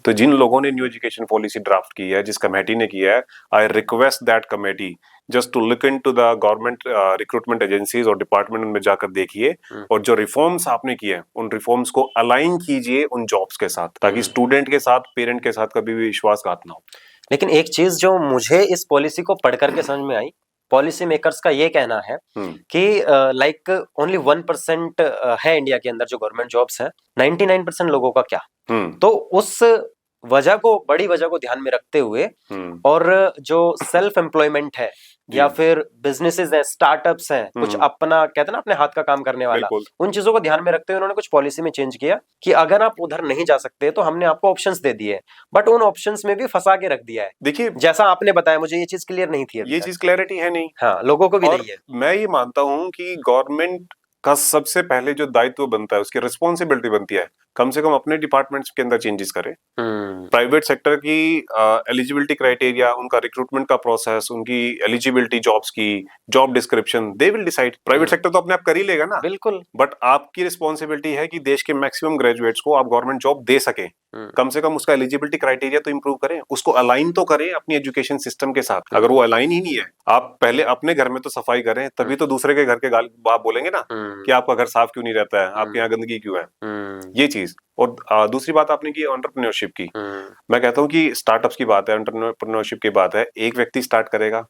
तो जिन लोगों ने न्यू एजुकेशन पॉलिसी ड्राफ्ट की है, जिस कमेटी ने किया है, I request that committee just to look into the government recruitment agencies और डिपार्टमेंट में जाकर देखिए, और जो रिफॉर्म्स आपने किए हैं उन रिफॉर्म्स को अलाइन कीजिए उन जॉब्स के साथ, ताकि स्टूडेंट के साथ, पेरेंट के साथ कभी भी विश्वासघात ना हो। लेकिन एक चीज जो मुझे इस पॉलिसी को पढ़ करके समझ में आई, पॉलिसी मेकर्स का ये कहना है कि लाइक ओनली 1% है इंडिया के अंदर जो गवर्नमेंट जॉब्स है, 99% लोगों का क्या। तो उस वजह को, बड़ी वजह को ध्यान में रखते हुए, और जो सेल्फ एम्प्लॉयमेंट है या फिर बिजनेसेस हैं, स्टार्टअप्स हैं, कुछ अपना कहते हैं ना अपने हाथ का काम करने वाला, उन चीजों को ध्यान में रखते हुए उन्होंने कुछ पॉलिसी में चेंज किया कि अगर आप उधर नहीं जा सकते तो हमने आपको ऑप्शंस दे दिए, बट उन ऑप्शंस में भी फंसा के रख दिया है। देखिए, जैसा आपने बताया, मुझे ये चीज क्लियर नहीं थी, ये चीज क्लैरिटी है नहीं। हाँ, लोगों को भी नहीं है। मैं ये मानता हूं कि गवर्नमेंट का सबसे पहले जो दायित्व बनता है, उसकी रिस्पॉन्सिबिलिटी बनती है, कम से कम अपने डिपार्टमेंट्स के अंदर चेंजेस करे। प्राइवेट सेक्टर की एलिजिबिलिटी क्राइटेरिया, उनका रिक्रूटमेंट का प्रोसेस, उनकी एलिजिबिलिटी जॉब्स की, job description, they will decide. Private sector तो अपने आप कर ही लेगा ना। बिल्कुल। बट आपकी रिस्पॉन्सिबिलिटी है कि देश के मैक्सिमम ग्रेजुएट्स को आप गवर्नमेंट जॉब दे सके। कम से कम उसका एलिजिबिलिटी क्राइटेरिया तो इंप्रूव करें, उसको अलाइन तो करें अपनी एजुकेशन सिस्टम के साथ। अगर वो अलाइन ही नहीं है, आप पहले अपने घर में तो सफाई करें, तभी तो दूसरे के घर के आप बोलेंगे ना कि आपका घर साफ क्यों नहीं रहता है, आपके यहाँ गंदगी क्यों है। ये चीज। और दूसरी बात आपने की एंटरप्रेन्योरशिप की। मैं कहता हूँ कि स्टार्टअप्स की बात है, एंटरप्रेन्योरशिप की बात है। एक व्यक्ति स्टार्ट करेगा,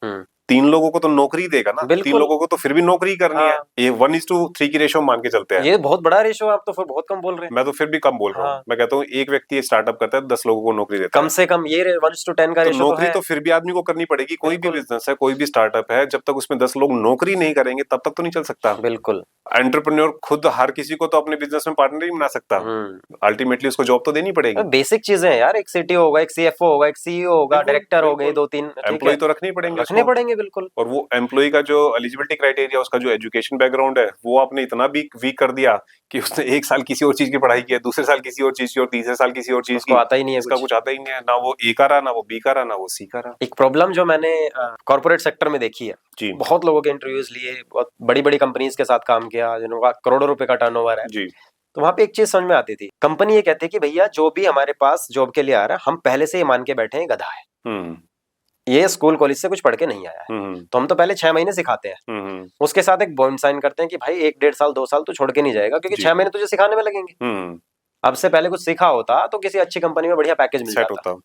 3 लोगों को तो नौकरी देगा ना। 3 लोगों को तो फिर भी नौकरी करनी है। ये 1:3 की रेशो मान के चलते हैं। ये बहुत बड़ा रेशो, आप तो फिर बहुत कम बोल रहे हैं। मैं तो फिर भी कम बोल रहा हूँ। मैं कहता हूँ एक व्यक्ति स्टार्टअप करता है, 10 लोगों को नौकरी देता है। कम से कम ये 1:10 का रेशो नौकरी तो फिर भी आदमी को करनी पड़ेगी। कोई भी बिजनेस है, कोई भी स्टार्टअप है, जब तक उसमें 10 लोग नौकरी नहीं करेंगे तब तक तो नहीं चल सकता। बिल्कुल। एंटरप्रेन्योर खुद हर किसी को तो अपने बिजनेस में पार्टनर ही बना सकता। अल्टीमेटली उसको जॉब तो देनी पड़ेगी। बेसिक चीजें हैं यार, एक सीटीओ होगा, एक सीएफओ होगा, एक सीईओ होगा, डायरेक्टर हो गए, 2-3 एम्प्लॉय तो रखने पड़ेंगे। बिल्कुल। और वो एम्प्लॉय का जो एलिजिबिलिटी क्राइटेरिया, उसका जो एजुकेशन बैकग्राउंड है, वो आपने इतना वीक कर दिया कि उसने 1 साल किसी और चीज की पढ़ाई की है, दूसरे साल किसी और चीज की, और तीसरे साल किसी और चीज की। आता ही नहीं है, इसका कुछ आता ही नहीं है। ना वो ए का रहा, ना वो बी का रहा, ना वो सी का रहा। एक प्रॉब्लम जो मैंने कॉर्पोरेट सेक्टर में देखी है, बहुत लोगों के इंटरव्यूज लिए, बहुत बड़ी बड़ी कंपनीज के साथ काम किया जिनका करोड़ों रुपए का टर्नओवर है जी। तो वहां पे एक चीज समझ में आती थी, कंपनी ये कहती है कि भैया जो भी हमारे पास जॉब के लिए आ रहा है, हम पहले से ही मान के बैठे हैं गधा है, ये स्कूल कॉलेज से कुछ पढ़ के नहीं आया है, तो हम तो पहले 6 महीने सिखाते हैं, उसके साथ एक बॉन्ड साइन करते हैं कि भाई 1-1.5 साल 2 साल तो छोड़ के नहीं जाएगा, क्योंकि 6 महीने तुझे सिखाने में लगेंगे। अब से पहले कुछ सीखा होता तो किसी अच्छी कंपनी में बढ़िया पैकेज मिल जाता।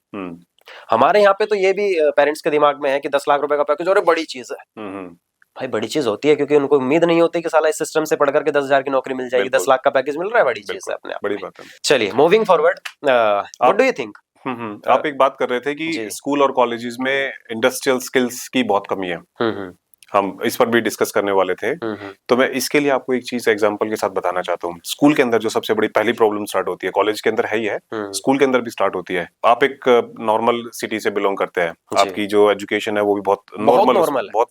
हमारे यहाँ पे तो ये भी पेरेंट्स के दिमाग में है कि 10 लाख रुपए का पैकेज और बड़ी चीज है। भाई बड़ी चीज होती है, क्योंकि उनको उम्मीद नहीं होती कि साला इस सिस्टम से पढ़ करके 10,000 की नौकरी मिल जाएगी, 10 लाख का पैकेज मिल रहा है, बड़ी चीज है अपने आप। बड़ी बात है। चलिए moving forward, what do you think? आप एक बात कर रहे थे कि स्कूल और कॉलेजेस में इंडस्ट्रियल स्किल्स की बहुत कमी है। हम इस पर भी डिस्कस करने वाले थे। तो मैं इसके लिए आपको एक चीज एग्जांपल के साथ बताना चाहता हूँ। स्कूल के अंदर जो सबसे बड़ी पहली प्रॉब्लम स्टार्ट होती है, कॉलेज के अंदर है ही है, स्कूल के अंदर भी स्टार्ट होती है। आप एक नॉर्मल सिटी से बिलोंग करते हैं, आपकी जो एजुकेशन है वो भी बहुत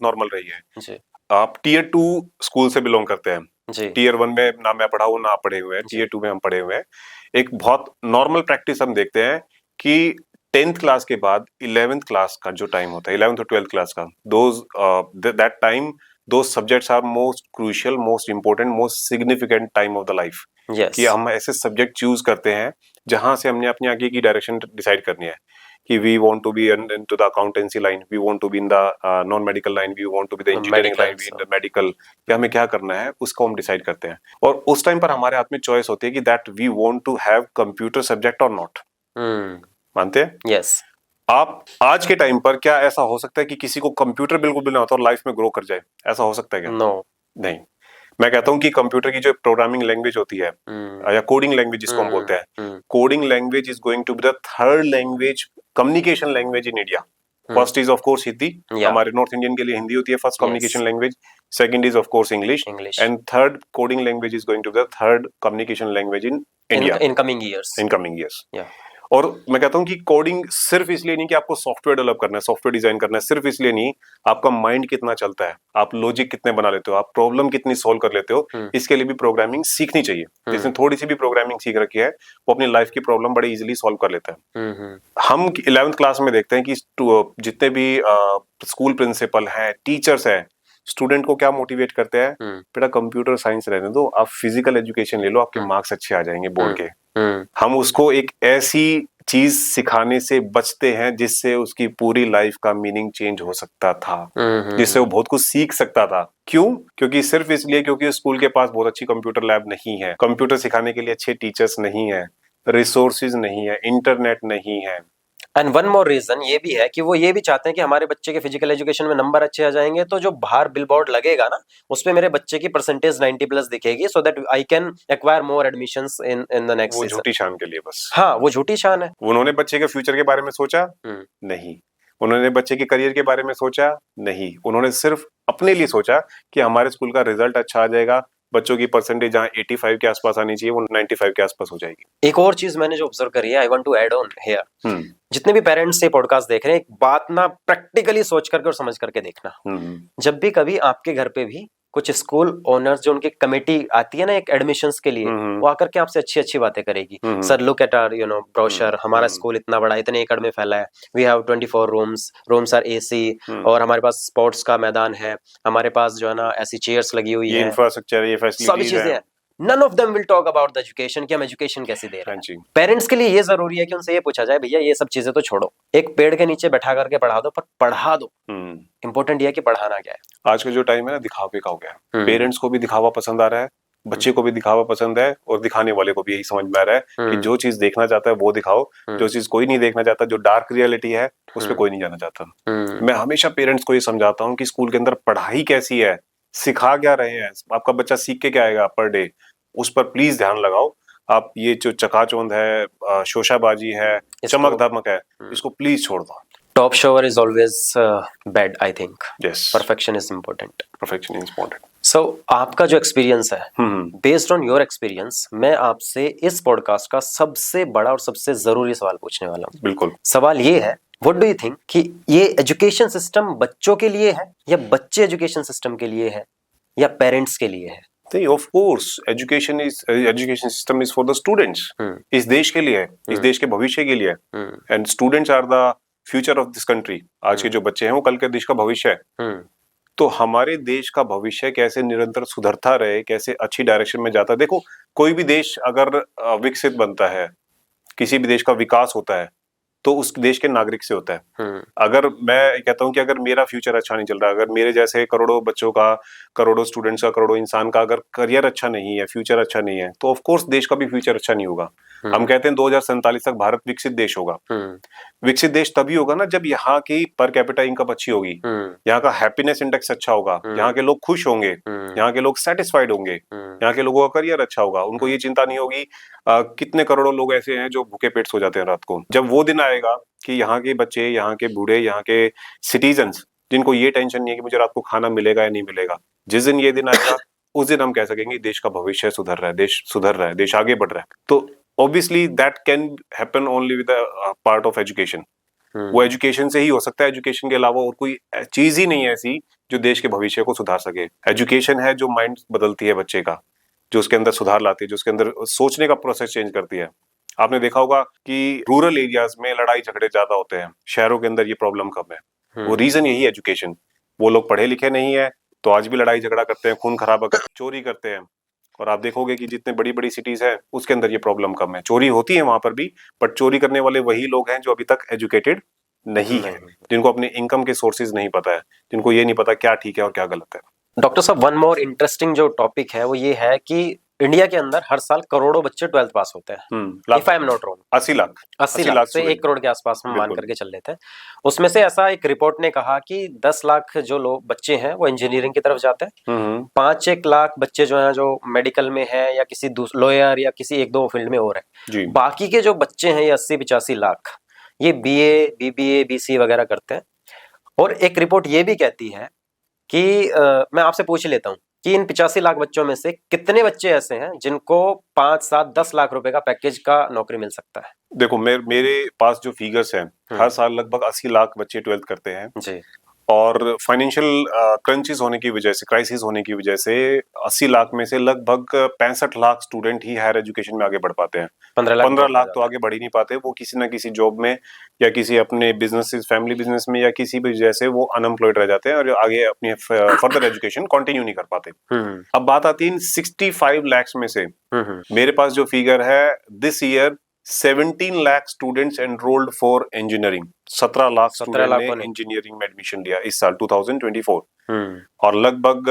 नॉर्मल रही है। आप Tier 2 स्कूल से बिलोंग करते हैं, Tier 1 में ना मैं पढ़ा हूँ ना पढ़े हुए हैं, Tier 2 में हम पढ़े हुए हैं। एक बहुत नॉर्मल प्रैक्टिस हम देखते हैं कि 10th क्लास के बाद 11th क्लास का जो टाइम होता है, 11th और 12th क्लास का, those that time, those subjects are most crucial, most important, most significant time of the life. Yes कि हम ऐसे सब्जेक्ट चूज करते हैं जहां से हमने अपनी आगे की डायरेक्शन डिसाइड करनी है कि we want to be into the accountancy line, we want to be in the non medical line, we want to be the engineering medical line, we in the medical, कि हमें क्या करना है उसको हम डिसाइड करते हैं। और उस टाइम पर हमारे हाथ में चॉइस होती है कि that we want to have computer subject और नॉट। मानते हैं? यस आप आज के टाइम पर क्या ऐसा हो सकता है कि किसी को कंप्यूटर बिल्कुल भी ना होता और लाइफ में ग्रो कर जाए? ऐसा हो सकता है क्या? नो नहीं। मैं कहता हूं कि कंप्यूटर की जो प्रोग्रामिंग लैंग्वेज होती है या कोडिंग लैंग्वेज जिसको हम बोलते हैं, coding language is going to be the third language, communication language in India. First is of course Hindi, हमारे नॉर्थ इंडियन के लिए हिंदी होती है first communication language. Second is of course English, and third coding language is going to be the third communication language in India in coming years. और मैं कहता हूं कि कोडिंग सिर्फ इसलिए नहीं कि आपको सॉफ्टवेयर डेवलप करना है, सॉफ्टवेयर डिजाइन करना है, सिर्फ इसलिए नहीं, आपका माइंड कितना चलता है, आप लॉजिक कितने बना लेते हो, आप प्रॉब्लम कितनी सॉल्व कर लेते हो, इसके लिए भी प्रोग्रामिंग सीखनी चाहिए। जिसने थोड़ी सी भी प्रोग्रामिंग सीख रखी है वो अपनी लाइफ की प्रॉब्लम बड़े इजीली सॉल्व कर लेता है। हम 11th क्लास में देखते हैं कि जितने भी स्कूल प्रिंसिपल हैं, टीचर्स हैं, स्टूडेंट को क्या मोटिवेट करते हैं, बेटा कंप्यूटर साइंस रहने दो, आप फिजिकल एजुकेशन ले लो, आपके मार्क्स अच्छे आ जाएंगे बोर्ड के। हम उसको एक ऐसी चीज सिखाने से बचते हैं जिससे उसकी पूरी लाइफ का मीनिंग चेंज हो सकता था, जिससे वो बहुत कुछ सीख सकता था। क्यों? क्योंकि सिर्फ इसलिए क्योंकि स्कूल के पास बहुत अच्छी कंप्यूटर लैब नहीं है, कंप्यूटर सिखाने के लिए अच्छे टीचर्स नहीं है, रिसोर्सेज नहीं है, इंटरनेट नहीं है। एंड वन मोर रीजन ये भी है कि वो ये भी चाहते हैं कि हमारे बच्चे के फिजिकल एजुकेशन में नंबर अच्छे आ जाएंगे तो जो बाहर बिलबोर्ड लगेगा ना उस पे मेरे बच्चे की परसेंटेज 90+ दिखेगी, so that I can acquire more admissions in the next वो सीजन। झूठी शान के लिए बस। हाँ, वो झूठी शान है। उन्होंने बच्चे के फ्यूचर के बारे में सोचा नहीं, उन्होंने बच्चे के करियर के बारे में सोचा नहीं, उन्होंने सिर्फ अपने लिए सोचा कि हमारे स्कूल का रिजल्ट अच्छा आ जाएगा, बच्चों की परसेंटेज जहाँ 85 के आसपास आनी चाहिए वो 95 के आसपास हो जाएगी। एक और चीज मैंने जो ऑब्जर्व करी है, I want to add on here, जितने भी पेरेंट्स ये पॉडकास्ट देख रहे हैं, एक बात ना प्रैक्टिकली सोच करके और समझ करके देखना। जब भी कभी आपके घर पे भी कुछ स्कूल ओनर्स जो उनकी कमेटी आती है ना एक एडमिशंस के लिए, वो आकर के आपसे अच्छी अच्छी बातें करेगी। Sir look at our brochure, हमारा स्कूल इतना बड़ा, इतने एकड़ में फैला है, we have 24 rooms are AC, और हमारे पास स्पोर्ट्स का मैदान है, हमारे पास जो है ना ऐसी चेयर्स लगी हुई है, इंफ्रास्ट्रक्चर, ये सभी फैसिलिटीज चीजें हैं। None of them will talk about the education कि हम एजुकेशन कैसे दे रहे हैं। पेरेंट्स के लिए ये जरूरी है कि उनसे ये पूछा जाए, भैया ये सब चीजें तो छोड़ो, एक पेड़ के नीचे बैठा करके पढ़ा दो, पर पढ़ा दो। इंपॉर्टेंट ये है कि पढ़ाना क्या है। आज का जो टाइम है ना दिखावे का हो गया, पेरेंट्स को भी दिखावा पसंद आ रहा है, बच्चे को भी दिखावा पसंद है, और दिखाने वाले को भी यही समझ में आ रहा है कि जो चीज देखना चाहता है वो दिखाओ, जो चीज कोई नहीं देखना चाहता, जो डार्क रियलिटी है उस पर कोई नहीं जाना चाहता। मैं हमेशा पेरेंट्स को ये समझाता हूँ कि स्कूल के अंदर पढ़ाई कैसी है, सिखा क्या रहे हैं, आपका बच्चा सीख के क्या आएगा पर डे, उस पर प्लीज ध्यान लगाओ। आप ये जो चकाचौंध है, शोशाबाजी है, चमक धमक है, इसको प्लीज छोड़ दो। Top shower is always bad, I think. Yes, perfection is important. Perfection is important. So आपका जो एक्सपीरियंस है, बेस्ड ऑन योर एक्सपीरियंस, मैं आपसे इस पॉडकास्ट का सबसे बड़ा और सबसे जरूरी सवाल पूछने वाला हूँ। बिल्कुल। सवाल ये है, व्हाट डू यू थिंक कि ये एजुकेशन सिस्टम बच्चों के लिए है या बच्चे एजुकेशन सिस्टम के लिए है या पेरेंट्स के लिए है? नहीं, of course education system is for the students. इस देश के लिए है, इस देश के भविष्य के लिए है, and students are the future of this country. आज के जो बच्चे हैं वो कल के देश का भविष्य है। तो हमारे देश का भविष्य कैसे निरंतर सुधरता रहे, कैसे अच्छी डायरेक्शन में जाता है। देखो, कोई भी देश अगर विकसित बनता है, किसी भी देश का विकास होता है, तो उस देश के नागरिक से होता है। अगर मैं कहता हूं कि अगर मेरा फ्यूचर अच्छा नहीं चल रहा, अगर मेरे जैसे करोड़ों बच्चों का, करोड़ों स्टूडेंट्स का, करोड़ों इंसान का अगर करियर अच्छा नहीं है, फ्यूचर अच्छा नहीं है, तो ऑफ कोर्स देश का भी फ्यूचर अच्छा नहीं होगा। हम कहते हैं 2047 तक भारत विकसित देश होगा। विकसित देश तभी होगा ना जब यहाँ की पर कैपिटा इनकम अच्छी होगी, यहाँ का हैप्पीनेस इंडेक्स अच्छा होगा, यहाँ के लोग खुश होंगे, यहाँ के लोग सेटिस्फाइड होंगे, यहाँ के लोगों का करियर अच्छा होगा, उनको ये चिंता नहीं होगी कितने करोड़ों लोग ऐसे हैं जो भूखे पेट सो जाते हैं रात को। जब वो दिन आएगा कि यहाँ के बच्चे, यहाँ के बूढ़े, यहाँ के सिटीजन्स, जिनको ये टेंशन नहीं है कि मुझे रात को खाना मिलेगा या नहीं मिलेगा, जिस दिन ये दिन आएगा उस दिन हम कह सकेंगे देश का भविष्य सुधर रहा है, देश सुधर रहा है, देश आगे बढ़ रहा है। तो obviously that can happen only with part of education. वो एजुकेशन से ही हो सकता है, एजुकेशन के अलावा और कोई चीज ही नहीं है ऐसी जो देश के भविष्य को सुधार सके। एजुकेशन है जो माइंड बदलती है बच्चे का, जो उसके अंदर सुधार लाती है, जो उसके अंदर सोचने का प्रोसेस चेंज करती है। आपने देखा होगा कि रूरल एरियाज में लड़ाई झगड़े ज्यादा होते हैं, शहरों के अंदर ये प्रॉब्लम कम है। वो रीजन यही है एजुकेशन। वो लोग पढ़े लिखे नहीं है तो आज भी लड़ाई झगड़ा करते हैं, खून खराबा करते हैं, चोरी करते हैं। और आप देखोगे कि जितने बड़ी बड़ी सिटीज है उसके अंदर ये प्रॉब्लम कम है। चोरी होती है वहां पर भी, बट चोरी करने वाले वही लोग हैं जो अभी तक एजुकेटेड नहीं है, जिनको अपने इनकम के सोर्सेज नहीं पता है, जिनको ये नहीं पता क्या ठीक है और क्या गलत है। डॉक्टर साहब, वन मोर इंटरेस्टिंग जो टॉपिक है वो ये है कि इंडिया के अंदर हर साल करोड़ों बच्चे 12th पास होते हैं। If I am not wrong, 80 lakh 80 lakh से 1 करोड़ के आसपास हम मान करके चल लेते हैं। उसमें से ऐसा एक रिपोर्ट ने कहा कि 10 लाख जो लोग बच्चे हैं वो इंजीनियरिंग की तरफ जाते हैं, 5-1 लाख बच्चे जो हैं जो मेडिकल में है या किसी लॉयर या किसी 1-2 फील्ड में और है। बाकी के जो बच्चे हैं ये 80-85 लाख ये बीए, बीबीए, बीसीए वगैरह करते हैं। और एक रिपोर्ट ये भी कहती है कि मैं आपसे पूछ लेता हूँ कि इन 85 लाख बच्चों में से कितने बच्चे ऐसे हैं जिनको 5-7-10 लाख रुपए का पैकेज का नौकरी मिल सकता है? देखो मेरे पास जो फिगर्स हैं, हर साल लगभग 80 लाख बच्चे 12th करते हैं जी। और फाइनेंशियल क्रंचेस होने की वजह से, क्राइसिस होने की वजह से 80 लाख में से लगभग 65 लाख स्टूडेंट ही हायर एजुकेशन में आगे बढ़ पाते हैं। 15 लाख तो आगे बढ़ ही नहीं पाते। वो किसी ना किसी जॉब में या किसी अपने बिजनेस, फैमिली बिजनेस में या किसी भी वजह से वो अनएम्प्लॉयड रह जाते हैं और आगे अपनी फर्दर एजुकेशन कंटिन्यू नहीं कर पाते। अब बात आती है 65 लाख में से मेरे पास जो फिगर है, this year 17 lakh students enrolled for engineering. 17 lakh student ने इंजीनियरिंग में एडमिशन लिया इस साल 2024। और लगभग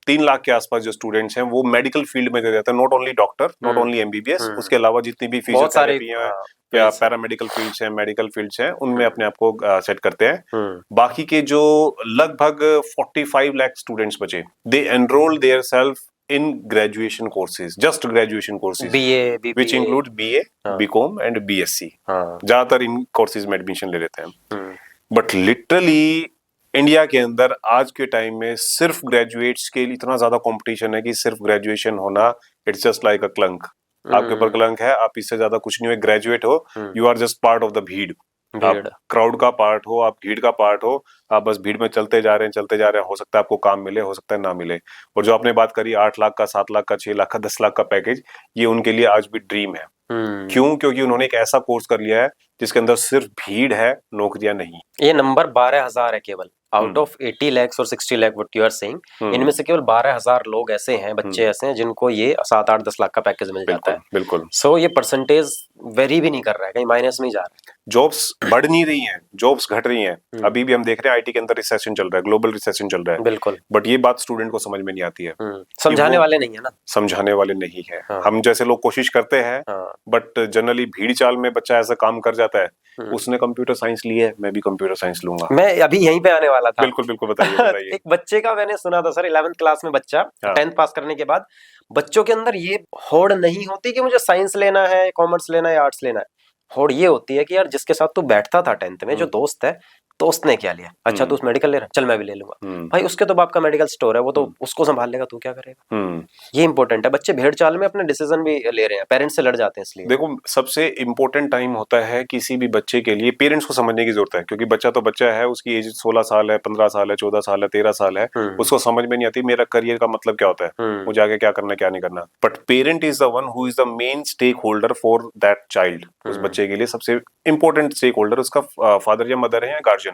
3 लाख के आसपास जो स्टूडेंट्स हैं वो मेडिकल फील्ड में दे जाते हैं। Not only doctor, not only MBBS, उसके अलावा जितनी भी फिजियोथेरेपी है या पैरामेडिकल फील्ड्स हैं, मेडिकल फील्ड्स हैं, उनमें अपने आप को सेट करते हैं। बाकी के जो लगभग 45 लाख स्टूडेंट्स बचे, they enrol their self in graduation courses, just graduation courses, BA, BBA, which include BA, BCom and BSc। ज्यादातर इन कोर्सेज में एडमिशन ले लेते हैं। बट लिटरली इंडिया के अंदर आज के टाइम में सिर्फ ग्रेजुएट्स के लिए इतना ज्यादा कंपटीशन है कि सिर्फ ग्रेजुएशन होना, इट्स जस्ट लाइक अ क्लंक। आपके ऊपर क्लंक है, आप इससे ज्यादा कुछ नहीं हो। ग्रेजुएट हो, you are just part of the भीड़। आप क्राउड का पार्ट हो, आप भीड़ का पार्ट हो, आप बस भीड़ में चलते जा रहे हैं। हो सकता है आपको काम मिले, हो सकता है ना मिले। और जो आपने बात करी 8 लाख का, 7 लाख का, 6 लाख का, 10 लाख का पैकेज, ये उनके लिए आज भी ड्रीम है। क्यों? क्योंकि उन्होंने एक ऐसा कोर्स कर लिया है जिसके अंदर सिर्फ भीड़ है, नौकरियां नहीं। ये नंबर 12,000 है केवल आउट ऑफ 80 लाख और 60 lakh what you are saying. इनमें से केवल 12,000 लोग ऐसे हैं, बच्चे ऐसे हैं जिनको ये 7-8-10 लाख का पैकेज मिल जाता है। बिल्कुल। सो ये परसेंटेज वेरी भी नहीं कर रहा है, कहीं माइनस में ही जा रहा है। जॉब्स बढ़ नहीं रही हैं, जॉब्स घट रही हैं। अभी भी हम देख रहे हैं आईटी के अंदर रिसेशन चल रहा है, ग्लोबल रिसेशन चल रहा है। बिल्कुल। बट ये बात स्टूडेंट को समझ में नहीं आती है। समझाने वाले नहीं है ना, समझाने वाले नहीं है। हम जैसे लोग कोशिश करते हैं, बट जनरली भीड़ चाल में बच्चा ऐसा काम कर जाता है। उसने कंप्यूटर साइंस ली है, मैं भी कंप्यूटर साइंस लूंगा। मैं अभी यहीं पे आने वाला था। बिल्कुल बिल्कुल, बताइए। एक बच्चे का मैंने सुना था सर, 11th क्लास में बच्चा 10th पास करने के बाद बच्चों के अंदर ये होड़ नहीं होती कि मुझे साइंस लेना है, कॉमर्स लेना है, आर्ट्स लेना है। होड़ ये होती है कि यार जिसके साथ तू बैठता था 10th में, जो दोस्त है, दोस्त ने क्या लिया, अच्छा तू मेडिकल ले रहा, चल मैं भी ले लूंगा। भाई उसके तो बाप का मेडिकल स्टोर है, वो तो उसको संभाल लेगा, तू क्या करेगा। ये इंपॉर्टेंट है। बच्चे भेड़ चाल में अपने डिसीजन भी ले रहे हैं, पेरेंट्स से लड़ जाते हैं। इसलिए देखो, सबसे इंपॉर्टेंट टाइम होता है किसी भी बच्चे के लिए पेरेंट्स को समझने की जरूरत है। क्योंकि बच्चा तो बच्चा है, उसकी एज 16 साल है, 15 साल है, 14 साल है, 13 साल है, उसको समझ में नहीं आती मेरा करियर का मतलब क्या होता है, मुझे आगे क्या करना क्या नहीं करना। But parent is the one who is the main stakeholder for that child. उस बच्चे के लिए सबसे इंपॉर्टेंट स्टेक होल्डर उसका फादर या मदर है या गार्जियन है।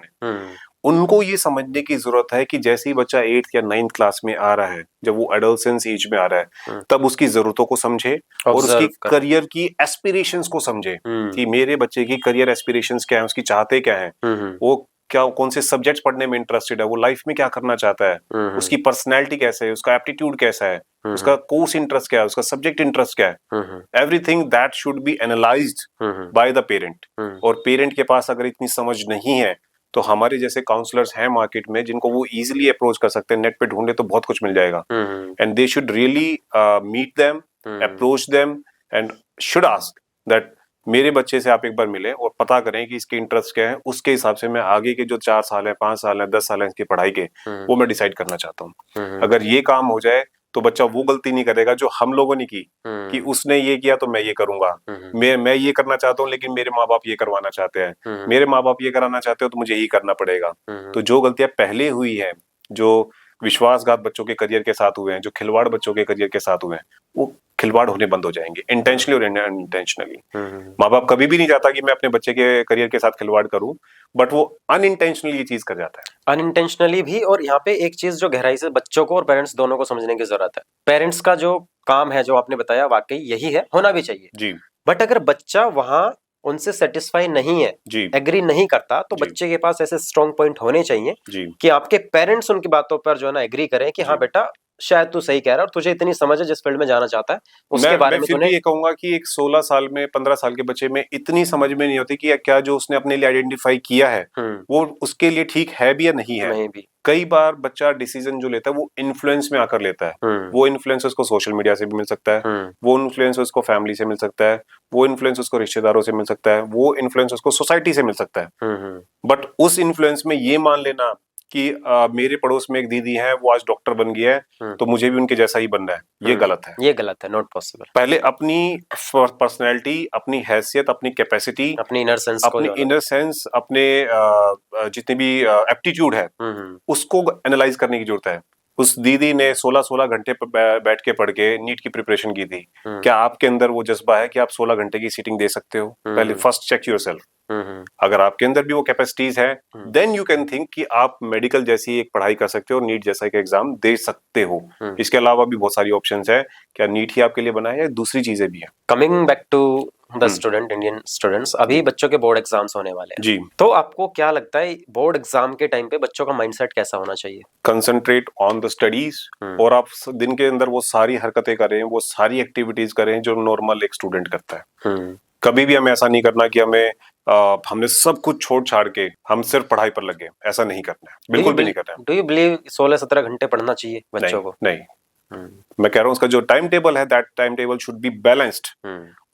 उनको ये समझने की जरूरत है कि जैसे ही बच्चा 8th या 9th क्लास में आ रहा है, जब वो एडोलसेंस एज में आ रहा है, तब उसकी जरूरतों को समझे और उसकी करियर की एस्पिरेशंस को समझे कि मेरे बच्चे की करियर एस्पिरेशंस क्या है, उसकी चाहते क्या है, वो क्या, कौन से सब्जेक्ट्स पढ़ने में इंटरेस्टेड है, वो लाइफ में क्या करना चाहता है, उसकी पर्सनैलिटी कैसे है, उसका एप्टीट्यूड कैसा है, उसका कोर्स इंटरेस्ट क्या है, उसका सब्जेक्ट इंटरेस्ट क्या है। Everything that should be analysed by the parent. और पेरेंट के पास अगर इतनी समझ नहीं है तो हमारे जैसे काउंसलर्स हैं मार्केट में, जिनको वो इजीली अप्रोच कर सकते हैं। नेट पे ढूंढे तो बहुत कुछ मिल जाएगा। And they should really meet them, approach them and should ask that मेरे बच्चे से आप एक बार मिलें और पता करें कि इसके इंटरेस्ट क्या है। उसके हिसाब से मैं आगे के जो 4 साल है, 5 साल है, 10 साल है इसकी पढ़ाई के, वो मैं डिसाइड करना चाहता हूँ। अगर ये काम हो जाए तो बच्चा वो गलती नहीं करेगा जो हम लोगों ने की, कि उसने ये किया तो मैं ये करूंगा, मैं ये करना चाहता हूँ लेकिन मेरे माँ बाप ये करवाना चाहते हैं, मेरे माँ बाप ये कराना चाहते हो तो मुझे यही करना पड़ेगा। तो जो गलतियां पहले हुई है, जो विश्वासघात बच्चों के करियर के साथ हुए हैं, जो खिलवाड़ बच्चों के करियर के साथ हुए हैं, वो खिलवाड़ होने बंद हो जाएंगे, इंटेंशनली और अनइंटेंशनली। माँ बाप कभी भी नहीं चाहता कि मैं अपने बच्चे के करियर के साथ खिलवाड़ करूं, बट वो अनइंटेंशनली ये चीज कर जाता है। अनइंटेंशनली भी। और यहाँ पे एक चीज जो गहराई से बच्चों को और पेरेंट्स दोनों को समझने की जरूरत है। पेरेंट्स का जो काम है, जो आपने बताया, वाकई यही है, होना भी चाहिए। जी बट अगर बच्चा वहां उनसे सेटिस्फाई नहीं है, जी एग्री नहीं करता, तो जी बच्चे के पास ऐसे स्ट्रॉन्ग पॉइंट होने चाहिए जी कि आपके पेरेंट्स उनकी बातों पर जो है ना एग्री करें कि हाँ जी। बेटा, शायद तू सही कह रहा है और तुझे इतनी समझ है जिस फील्ड में जाना चाहता है उसके बारे मैं में फिर तूने। भी ये कहूंगा कि एक 16 साल में 15 साल के बच्चे में इतनी समझ में नहीं होती कि क्या जो उसने अपने लिए आइडेंटिफाई किया है वो उसके लिए ठीक है भी या नहीं है। नहीं भी। कई बार बच्चा डिसीजन जो लेता है वो इन्फ्लुएंस में आकर लेता है। वो इन्फ्लुएंस उसको सोशल मीडिया से भी मिल सकता है, वो इन्फ्लुएंस उसको फैमिली से मिल सकता है, वो इन्फ्लुएंस उसको रिश्तेदारों से मिल सकता है, वो इन्फ्लुएंस उसको सोसाइटी से मिल सकता है। बट उस इन्फ्लुएंस में ये मान लेना कि मेरे पड़ोस में एक दीदी है, वो आज डॉक्टर बन गया है तो मुझे भी उनके जैसा ही बनना है, ये गलत है। ये गलत है, नॉट पॉसिबल। पहले अपनी पर्सनैलिटी, अपनी हैसियत, अपनी कैपेसिटी, अपनी इनर सेंस को अपनी जो है ना। इनर सेंस, अपने जितने भी एप्टीट्यूड है उसको एनालाइज करने की जरूरत है। उस दीदी ने 16-16 घंटे बैठ के पढ़ के नीट की प्रिपरेशन की थी। क्या आपके अंदर वो जज्बा है कि आप 16 घंटे की सीटिंग दे सकते हो? पहले फर्स्ट चेक योरसेल्फ। अगर आपके अंदर भी वो कैपेसिटीज है, देन यू कैन थिंक कि आप मेडिकल जैसी एक पढ़ाई कर सकते हो और नीट जैसा एक एग्जाम दे सकते हो। इसके अलावा भी बहुत सारी ऑप्शंस है। क्या नीट ही आपके लिए बना है या दूसरी चीजें भी हैं? Coming back to the student, Indian students, अभी बच्चों के बोर्ड एग्जाम्स होने वाले हैं जी। तो आपको क्या लगता है बोर्ड एग्जाम के टाइम पे बच्चों का माइंडसेट कैसा होना चाहिए? कंसंट्रेट ऑन द स्टडीज, और आप दिन के अंदर वो सारी हरकतें करें, वो सारी एक्टिविटीज करें जो नॉर्मल एक स्टूडेंट करता है। कभी भी हमें ऐसा नहीं करना कि हमने सब कुछ छोड़ छाड़ के हम सिर्फ पढ़ाई पर लगे, ऐसा नहीं करना है, बिल्कुल भी नहीं करना है। डू यू बिलीव 16-17 घंटे पढ़ना चाहिए बच्चों को? नहीं, मैं कह रहा हूँ उसका जो टाइम टेबल है, that time table should be balanced.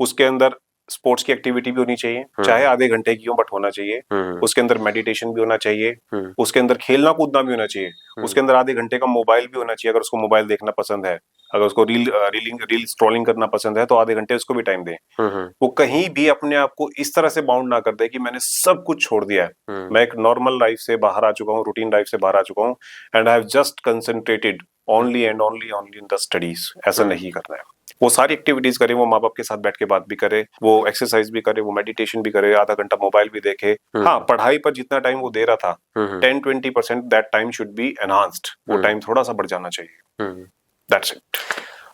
उसके अंदर स्पोर्ट्स की एक्टिविटी भी होनी चाहिए, चाहे आधे घंटे की हो, बट होना चाहिए। उसके अंदर मेडिटेशन भी होना चाहिए, उसके अंदर खेलना कूदना भी होना चाहिए, उसके अंदर आधे घंटे का मोबाइल भी होना चाहिए। अगर उसको मोबाइल देखना पसंद है, अगर उसको रील स्क्रॉलिंग करना पसंद है, तो आधे घंटे उसको भी टाइम दे। वो कहीं भी अपने आप को इस तरह से बाउंड ना कर दे कि मैंने सब कुछ छोड़ दिया है, मैं एक नॉर्मल लाइफ से बाहर आ चुका हूँ, रूटीन लाइफ से बाहर आ चुका हूँ, and I have just concentrated only and only in the studies. ऐसा नहीं करना है। वो सारी एक्टिविटीज करे, वो माँ बाप के साथ बैठ के बात भी करे, वो एक्सरसाइज भी करे, वो मेडिटेशन भी करे, आधा घंटा मोबाइल भी देखे। हाँ, पढ़ाई पर जितना टाइम वो दे रहा था 10-20% that time should be enhanced. वो टाइम थोड़ा सा बढ़ जाना चाहिए। That's it.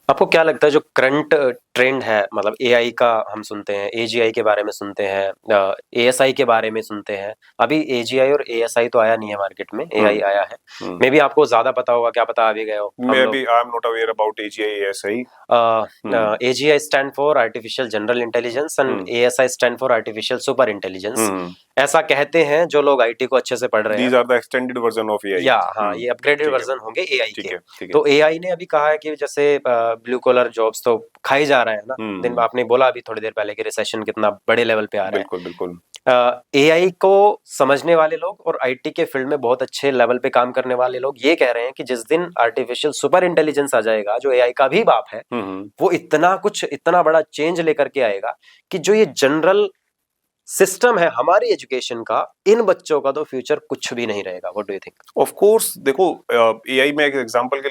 आपको क्या लगता है जो करंट ट्रेंड है, मतलब एआई का हम सुनते हैं, एजीआई के बारे में सुनते हैं, एएसआई के बारे में सुनते हैं। अभी एजीआई और एएसआई तो आया नहीं है मार्केट में, एआई आया है। मे बी आपको ज्यादा पता होगा, क्या पता आ भी गए हो। Maybe I am not aware about AGI ASI. AGI stand for Artificial General Intelligence and ASI stand for Artificial Super Intelligence। ऐसा कहते हैं जो लोग आईटी को अच्छे से पढ़ रहे हैं। These are the extended version of AI। या हाँ, ये अपग्रेडेड वर्जन होंगे एआई के। तो एआई ने अभी कहा है कि जैसे ब्लू कॉलर जॉब्स तो खाई जा रहा है ना। दिन आपने बोला अभी थोड़ी देर पहले कि रिसेशन कितना बड़े लेवल पे आ रहा है। बिल्कुल बिल्कुल। एआई को समझने वाले लोग और आईटी के फील्ड में बहुत अच्छे लेवल पे काम करने वाले लोग ये कह रहे हैं कि जिस दिन आर्टिफिशियल सुपर इंटेलिजेंस आ जाएगा, जो एआई का भी बाप है, वो इतना बड़ा चेंज लेकर के आएगा कि जो ये जनरल सिस्टम है हमारी एजुकेशन का, इन बच्चों का तो फ्यूचर कुछ भी नहीं रहेगा। What do you think? Of course देखो, एआई में एक एग्जांपल के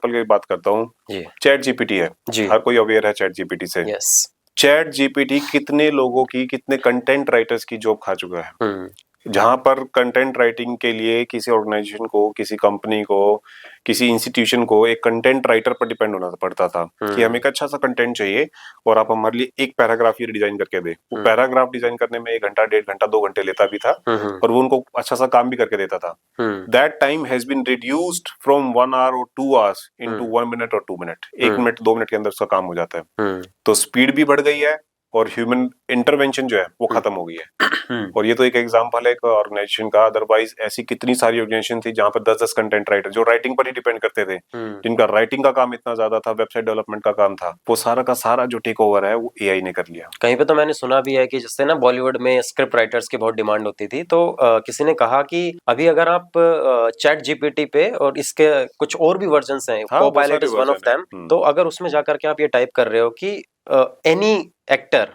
लिए बात करता हूँ। चैट जीपीटी है जी। हर कोई अवेयर है चैट जीपीटी से। यस। चैट जीपीटी कितने लोगों की, कितने कंटेंट राइटर्स की जॉब खा चुका है। जहां पर कंटेंट राइटिंग के लिए किसी ऑर्गेनाइजेशन को, किसी कंपनी को, किसी इंस्टीट्यूशन को एक कंटेंट राइटर पर डिपेंड होना पड़ता था कि हमें एक अच्छा सा कंटेंट चाहिए और आप हमारे लिए एक पैराग्राफ ही डिजाइन करके दे। वो पैराग्राफ डिजाइन करने में 1 घंटा, 1.5 घंटा, 2 घंटे लेता भी था और वो उनको अच्छा सा काम भी करके देता था। That time has been reduced from 1 hour और 2 आवर्स इनटू 1 मिनट और 2 मिनट। 1 मिनट 2 मिनट के अंदर उसका काम हो जाता है। तो स्पीड भी बढ़ गई है और ह्यूमन इंटरवेंशन जो है वो खत्म हो गई है। और ये तो एक एग्जांपल है एक ऑर्गेनाइजेशन का। अदरवाइज ऐसी कितनी सारी ऑर्गेनाइजेशन थी जहां पर 10-10 कंटेंट राइटर जो राइटिंग पर ही डिपेंड करते थे, जिनका राइटिंग का काम इतना ज्यादा था, वेबसाइट डेवलपमेंट का काम था, वो सारा का सारा जो टेक ओवर है वो एआई ने कर लिया। कहीं पे तो मैंने सुना भी है कि जिससे ना बॉलीवुड में स्क्रिप्ट राइटर्स की बहुत डिमांड होती थी, तो किसी ने कहा कि अभी अगर आप चैट जीपीटी पे, और इसके कुछ और भी वर्जन्स हैं, Copilot is one of them, तो अगर उसमें जाकर के आप ये टाइप कर रहे हो कि एक्टर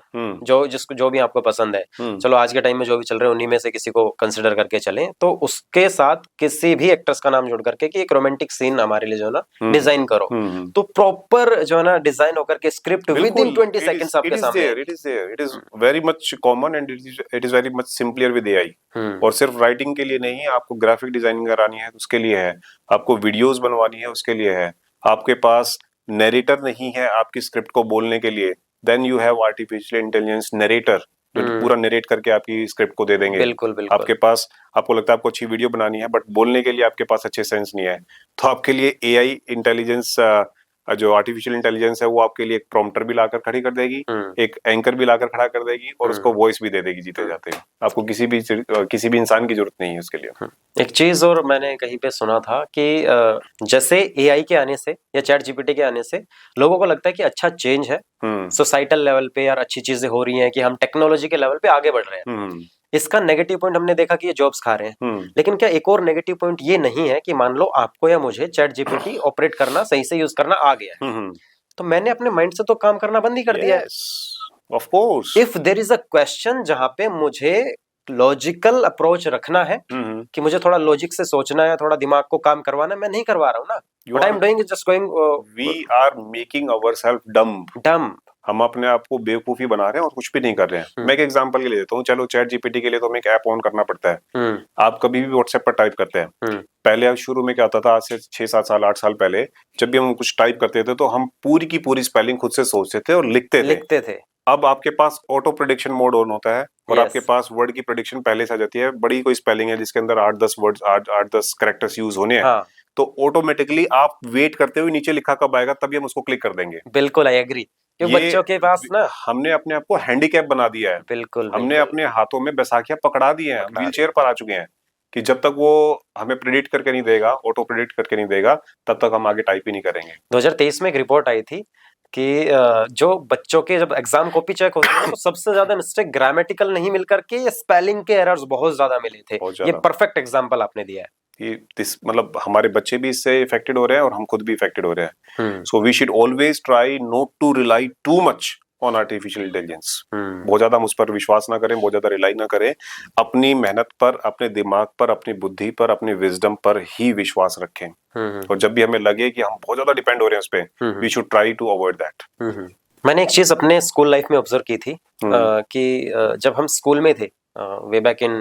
जो भी आपको पसंद है, चलो आज के टाइम में जो भी चल रहे हैं उन्हीं में से किसी को कंसिडर करके चलें, तो उसके साथ किसी भी एक्टर्स का नाम जोड़ करके कि एक रोमांटिक सीन हमारे लिए जो है ना डिजाइन करो, तो प्रॉपर जो है ना डिजाइन होकर के स्क्रिप्ट विद इन 20 सेकंड्स आपके सामने। It is very much common and it is very much simpler with AI. और सिर्फ राइटिंग के लिए नहीं है, आपको ग्राफिक डिजाइनिंग करानी है उसके लिए है, आपको वीडियोस बनवानी है उसके लिए है, आपके पास नरेटर नहीं है आपकी स्क्रिप्ट को बोलने के लिए, then you have artificial intelligence narrator जो पूरा नरेट करके आपकी स्क्रिप्ट को दे देंगे। बिल्कुल बिल्कुल। आपके पास, आपको लगता है आपको अच्छी वीडियो बनानी है बट बोलने के लिए आपके पास अच्छे सेंस नहीं है, तो आपके लिए एआई इंटेलिजेंस, जो आर्टिफिशियल इंटेलिजेंस है वो आपके लिए एक प्रॉम्प्टर भी लाकर खड़ी कर देगी, एक एंकर भी लाकर खड़ा कर देगी और उसको वॉइस भी दे देगी जीते जाते। आपको किसी भी इंसान की जरूरत नहीं है उसके लिए। एक चीज और मैंने कहीं पे सुना था कि जैसे एआई के आने से या चैट जीपीटी के आने से लोगों को लगता है कि अच्छा चेंज है सोसाइटल लेवल पे, यार अच्छी चीजें हो रही हैं कि हम टेक्नोलॉजी के लेवल पे आगे बढ़ रहे हैं। इसका नेगेटिव पॉइंट हमने देखा कि ये जॉब्स खा रहे हैं, लेकिन क्या एक और नेगेटिव पॉइंट ये नहीं है कि मान लो आपको या मुझे चैट जीपीटी ऑपरेट करना, सही से यूज करना आ गया है, तो मैंने अपने माइंड से तो काम करना बंद ही कर दिया है। Of course if there is a question जहां पे मुझे लॉजिकल अप्रोच रखना है कि मुझे थोड़ा लॉजिक से सोचना है, थोड़ा दिमाग को काम करवाना है, मैं नहीं करवा रहा हूँ ना। What I am doing is just going, we are making ourself dumb. हम अपने आप को बेवकूफी बना रहे हैं और कुछ भी नहीं कर रहे हैं। मैं एक एग्जांपल के लिए देता हूँ, चलो चैट जीपीटी के लिए तो हमें एक ऐप ऑन करना पड़ता है। आप कभी भी व्हाट्सएप पर टाइप करते हैं, पहले शुरू में क्या होता था, आज से 6-7 साल 8 साल पहले जब भी हम कुछ टाइप करते थे तो हम पूरी की पूरी स्पेलिंग खुद से सोचते थे और लिखते थे। अब आपके पास ऑटो प्रेडिक्शन मोड ऑन होता है और आपके पास वर्ड की प्रेडिक्शन पहले से आ जाती है। बड़ी कोई स्पेलिंग है जिसके अंदर 8-10 वर्ड्स 8-10 कैरेक्टर्स यूज होने हैं, तो ऑटोमेटिकली आप वेट करते हुए नीचे लिखा कब आएगा तभी हम उसको क्लिक कर देंगे। बिल्कुल, आई एग्री। बच्चों के पास ना हमने अपने आप को हैंडीकैप बना दिया है। बिल्कुल, हमने अपने हाथों में बैसाखियां पकड़ा दी हैं, व्हील चेयर पर आ चुके हैं कि जब तक वो हमें प्रेडिक्ट करके नहीं देगा, ऑटो प्रेडिक्ट करके नहीं देगा, तब तक हम आगे टाइप ही नहीं करेंगे। 2023 में एक रिपोर्ट आई थी कि जो बच्चों के जब एग्जाम कॉपी चेक होती है तो सबसे ज्यादा मिस्टेक ग्रामेटिकल नहीं मिल करके ये स्पेलिंग के एरर्स बहुत ज्यादा मिले थे। ये परफेक्ट एग्जांपल आपने दिया है। मतलब हमारे बच्चे भी इससे इफेक्टेड हो रहे हैं और हम खुद भी इफेक्टेड हो रहे हैं। So we should always try not to rely too much on artificial intelligence. बहुत ज्यादा हम उस पर विश्वास ना करें, बहुत ज्यादा रिलाई ना करें। अपनी मेहनत पर, अपने दिमाग पर, अपनी बुद्धि पर, अपनी विजडम पर ही विश्वास रखें। और जब भी हमें लगे कि हम बहुत ज्यादा डिपेंड हो रहे हैं उस पर, we should try to avoid that. मैंने एक चीज अपने स्कूल लाइफ में ऑब्जर्व की थी कि जब हम स्कूल में थे, way back in,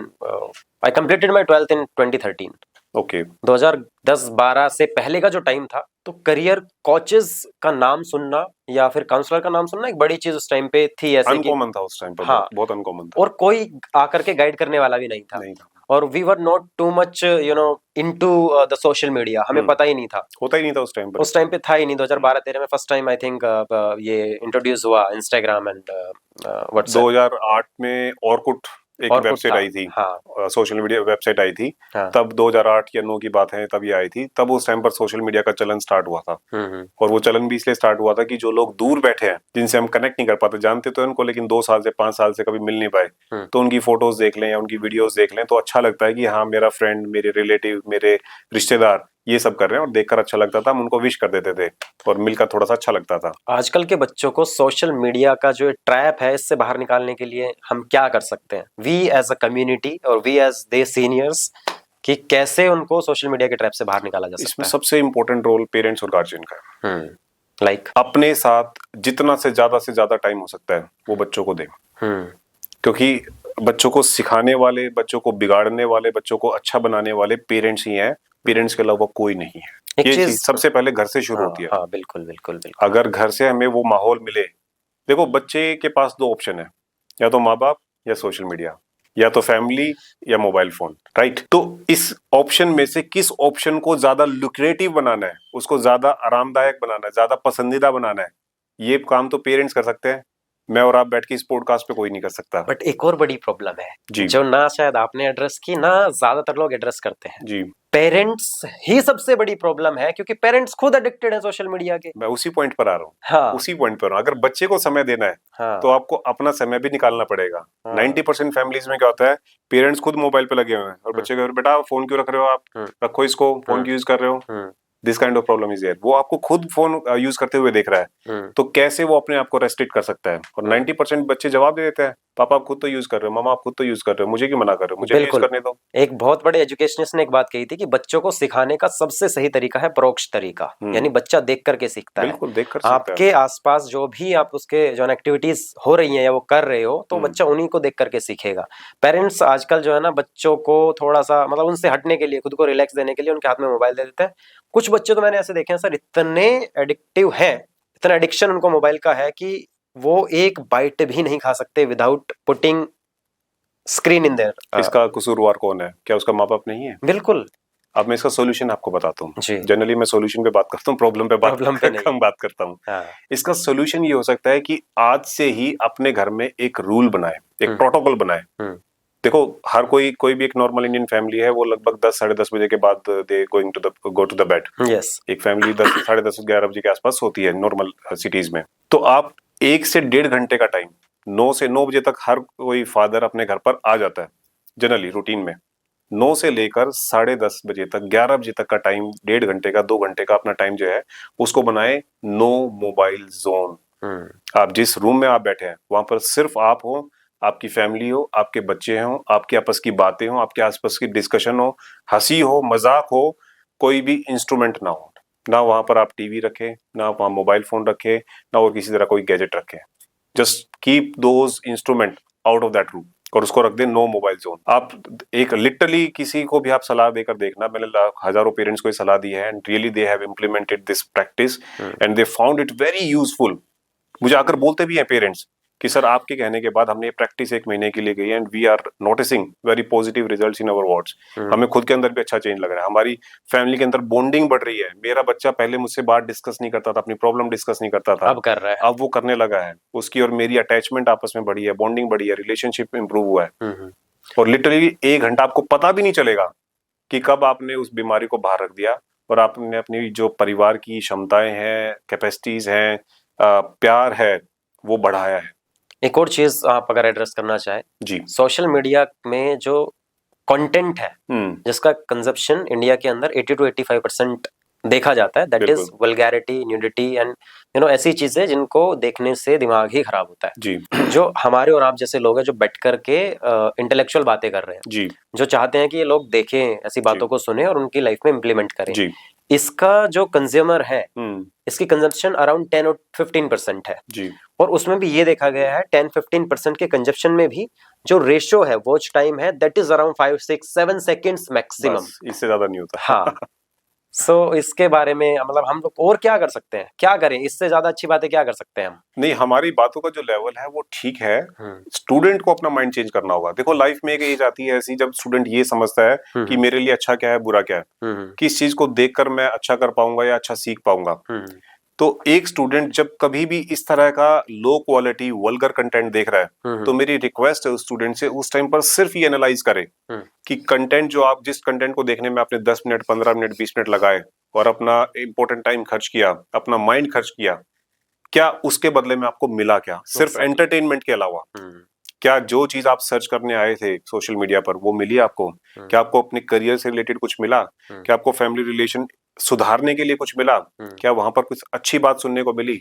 I completed my 12th in 2013। Okay 2010-12 से पहले का जो टाइम था, तो करियर कोचेस का नाम सुनना या फिर काउंसलर का नाम सुनना एक बड़ी चीज उस टाइम पे थी। ऐसे अनकॉमन था उस टाइम पे। हाँ, बहुत अनकॉमन था और कोई आकर के गाइड करने वाला भी नहीं था। और we were not too much into the social media, हमें पता ही नहीं था, होता ही नहीं था उस टाइम पर। उस टाइम पे था ही नहीं। 2012-13 में फर्स्ट टाइम आई थिंक ये इंट्रोड्यूस हुआ इंस्टाग्राम एंड व्हाट्सएप। 2008 में ऑरकुट एक वेबसाइट आई थी, सोशल मीडिया वेबसाइट आई थी। तब 2008 या 9 की बात है, तब ये आई थी। तब उस टाइम पर सोशल मीडिया का चलन स्टार्ट हुआ था। और वो चलन भी इसलिए स्टार्ट हुआ था कि जो लोग दूर बैठे हैं, जिनसे हम कनेक्ट नहीं कर पाते, जानते तो उनको लेकिन 2 साल से 5 साल से कभी मिल नहीं पाए, तो उनकी फोटोज देख लें या उनकी वीडियोस देख लें तो अच्छा लगता है कि हाँ मेरा फ्रेंड, मेरे रिलेटिव, मेरे रिश्तेदार ये सब कर रहे हैं, और देखकर अच्छा लगता था। हम उनको विश कर देते थे और मिलकर थोड़ा सा अच्छा लगता था। आजकल के बच्चों को सोशल मीडिया का जो ट्रैप है, इससे बाहर निकालने के लिए हम क्या कर सकते हैं, वी एज अ कम्युनिटी और वी एज दे सीनियर्स, कि कैसे उनको सोशल मीडिया के ट्रैप से बाहर निकाला जा सकता है? इसमें सबसे इंपॉर्टेंट रोल पेरेंट्स और गार्जियन का है। लाइक अपने साथ जितना से ज्यादा टाइम हो सकता है वो बच्चों को दें, क्योंकि बच्चों को सिखाने वाले, बच्चों को बिगाड़ने वाले, बच्चों को अच्छा बनाने वाले पेरेंट्स ही हैं। पेरेंट्स के अलावा कोई नहीं है। ये चीज सबसे पहले घर से शुरू होती है। हाँ, बिल्कुल बिल्कुल बिल्कुल। अगर घर से हमें वो माहौल मिले, देखो बच्चे के पास 2 ऑप्शन है, या तो माँ बाप या सोशल मीडिया, या तो फैमिली या मोबाइल फोन, राइट? तो इस ऑप्शन में से किस ऑप्शन को ज्यादा लुक्रेटिव बनाना है, उसको ज्यादा आरामदायक बनाना है, ज्यादा पसंदीदा बनाना है, ये काम तो पेरेंट्स कर सकते हैं। मैं और आप बैठ के इस पॉडकास्ट पे कोई नहीं कर सकता। बट एक और बड़ी प्रॉब्लम है जो ना शायद आपने एड्रेस की, ना ज्यादातर लोग एड्रेस करते हैं जी। पेरेंट्स ही सबसे बड़ी प्रॉब्लम है, क्योंकि पेरेंट्स खुद एडिक्टेड है सोशल मीडिया के। मैं उसी पॉइंट पर आ रहा हूँ। हाँ, उसी पॉइंट पर। अगर बच्चे को समय देना है, हाँ, तो आपको अपना समय भी निकालना पड़ेगा। 90% फैमिलीज में क्या होता है, पेरेंट्स खुद मोबाइल पे लगे हुए हैं और बच्चे को, बेटा फोन क्यों रख रहे हो आप, रखो इसको, फोन क्यों यूज कर रहे हो। This kind of problem is there, वो आपको खुद फोन यूज करते हुए देख रहा है, तो कैसे वो अपने आप को रेस्ट्रिक्ट कर सकता है? और 90% बच्चे जवाब दे देते हैं, पापा आप खुद तो यूज कर रहे हो, मामा आप खुद तो यूज कर रहे हो, मुझे क्यों मना कर रहे हो, मुझे भी यूज बिल्कुल। करने दो। एक बहुत बड़े एजुकेशनिस्ट ने एक बात कही थी कि बच्चों को सिखाने का सबसे सही तरीका है परोक्ष तरीका, यानी बच्चा देख करके सीखता है। बिल्कुल देख कर सीखता है। आपके आसपास जो भी आप उसके जो एक्टिविटीज हो रही हैं या वो कर रहे हो, तो बच्चा उन्हीं को देख करके सीखेगा। पेरेंट्स आजकल जो है ना, बच्चों को थोड़ा सा मतलब उनसे हटने के लिए, खुद को रिलैक्स देने के लिए उनके हाथ में मोबाइल दे देते हैं। कुछ बच्चे तो मैंने ऐसे देखे हैं सर, इतने एडिक्टिव हैं, इतना एडिक्शन उनको मोबाइल का है कि वो एक बाइट भी नहीं खा सकते without putting screen in their. इसका कसूरवार कौन है? क्या उसका माँ बाप नहीं है? बिल्कुल। अब मैं इसका सोल्यूशन आपको बताता हूँ। जी। जनरली मैं सोल्यूशन पे बात करता हूँ, प्रॉब्लम पे प्रॉब्लम पे नहीं। कम बात करता हूँ। हाँ। इसका सोल्यूशन ये हो सकता है कि आज से ही अपने घर में एक रूल बनाए, एक प्रोटोकॉल बनाए। देखो, हर कोई भी एक नॉर्मल इंडियन फैमिली है, वो लगभग 10 साढ़े 10 बजे के बाद they going to the go to the bed. Yes. एक फैमिली 10 साढ़े 10 11 बजे के आसपास होती है नॉर्मल सिटीज में। तो आप 1 से 1.5 घंटे का टाइम, 9 से 9 बजे तक हर कोई फादर अपने घर पर आ जाता है जनरली रूटीन में। 9 से लेकर साढ़े 10 बजे तक, 11 बजे तक का टाइम, 1.5 घंटे का, 2 घंटे का अपना टाइम जो है उसको बनाए नो मोबाइल जोन। आप जिस रूम में आप बैठे हैं वहां पर सिर्फ आप हो, आपकी फैमिली हो, आपके बच्चे हो, आपके आपस की बातें हो, आपके आसपास की डिस्कशन हो, हंसी हो, मजाक हो, कोई भी इंस्ट्रूमेंट ना हो। ना वहां पर आप टीवी रखें, ना वहां मोबाइल फोन रखें, ना और किसी तरह कोई गैजेट रखें। Just keep those instrument out of that room और उसको रख दें नो मोबाइल जोन। आप एक लिटरली किसी को भी आप सलाह देकर देखना, मैंने हजारों पेरेंट्स को सलाह दी है, and really they have implemented this practice and they found it very useful. मुझे आकर बोलते भी हैं पेरेंट्स कि सर आपके कहने के बाद हमने ये प्रैक्टिस 1 महीने के लिए की and we are noticing very positive results in our wards. हमें खुद के अंदर भी अच्छा चेंज लग रहा है, हमारी फैमिली के अंदर बॉन्डिंग बढ़ रही है। मेरा बच्चा पहले मुझसे बात डिस्कस नहीं करता था, अपनी प्रॉब्लम डिस्कस नहीं करता था, अब कर रहा है। अब वो करने लगा है। उसकी और मेरी अटैचमेंट आपस में बढ़ी है, बॉन्डिंग बढ़ी है, रिलेशनशिप इंप्रूव हुआ है। और लिटरली 1 घंटा आपको पता भी नहीं चलेगा कि कब आपने उस बीमारी को बाहर रख दिया और आपने अपनी जो परिवार की क्षमताएं हैं, कैपेसिटीज हैं, प्यार है, वो बढ़ाया है। एक और चीज आप अगर एड्रेस करना चाहे जी, सोशल मीडिया में जो कंटेंट है जिसका कंजप्शन इंडिया के अंदर 80 to 85% देखा जाता है, that is vulgarity, nudity and ऐसी चीजें जिनको देखने से दिमाग ही खराब होता है। जी, जो हमारे और आप जैसे लोग हैं जो बैठ करके इंटेलेक्चुअल बातें कर रहे हैं, जी, जो चाहते हैं कि ये लोग देखें, ऐसी बातों को सुने और उनकी लाइफ में इम्प्लीमेंट करें। जी, इसका जो कंज्यूमर है, इसकी कंजप्शन अराउंड 10 और 15% है। जी, और उसमें भी ये देखा गया है 10-15% के कंजप्शन में भी जो रेशियो है, वॉच टाइम है, that is around 5-6-7 seconds maximum. इससे ज्यादा नहीं होता। हाँ। सो इसके बारे में मतलब हम लोग और क्या कर सकते हैं, क्या करें, इससे ज्यादा अच्छी बातें क्या कर सकते हैं हम? नहीं, हमारी बातों का जो लेवल है वो ठीक है, स्टूडेंट को अपना माइंड चेंज करना होगा। देखो, लाइफ में एक एज आती है ऐसी जब स्टूडेंट ये समझता है कि मेरे लिए अच्छा क्या है, बुरा क्या है, किस चीज को देखकर मैं अच्छा कर पाऊंगा या अच्छा सीख पाऊंगा। तो एक स्टूडेंट जब कभी भी इस तरह का लो क्वालिटी वल्गर कंटेंट देख रहा है, तो मेरी रिक्वेस्ट है उस स्टूडेंट से उस टाइम पर सिर्फ ये एनालाइज करे कि कंटेंट जो आप जिस कंटेंट को देखने में आपने 10 मिनट, 15 मिनट, 20 मिनट लगाए और अपना इंपॉर्टेंट टाइम खर्च किया, अपना माइंड खर्च किया, क्या उसके बदले में आपको मिला? क्या सिर्फ एंटरटेनमेंट के अलावा क्या जो चीज आप सर्च करने आए थे सोशल मीडिया पर वो मिली आपको? क्या आपको अपने करियर से रिलेटेड कुछ मिला? क्या आपको फैमिली रिलेशन सुधारने के लिए कुछ मिला? क्या वहां पर कुछ अच्छी बात सुनने को मिली?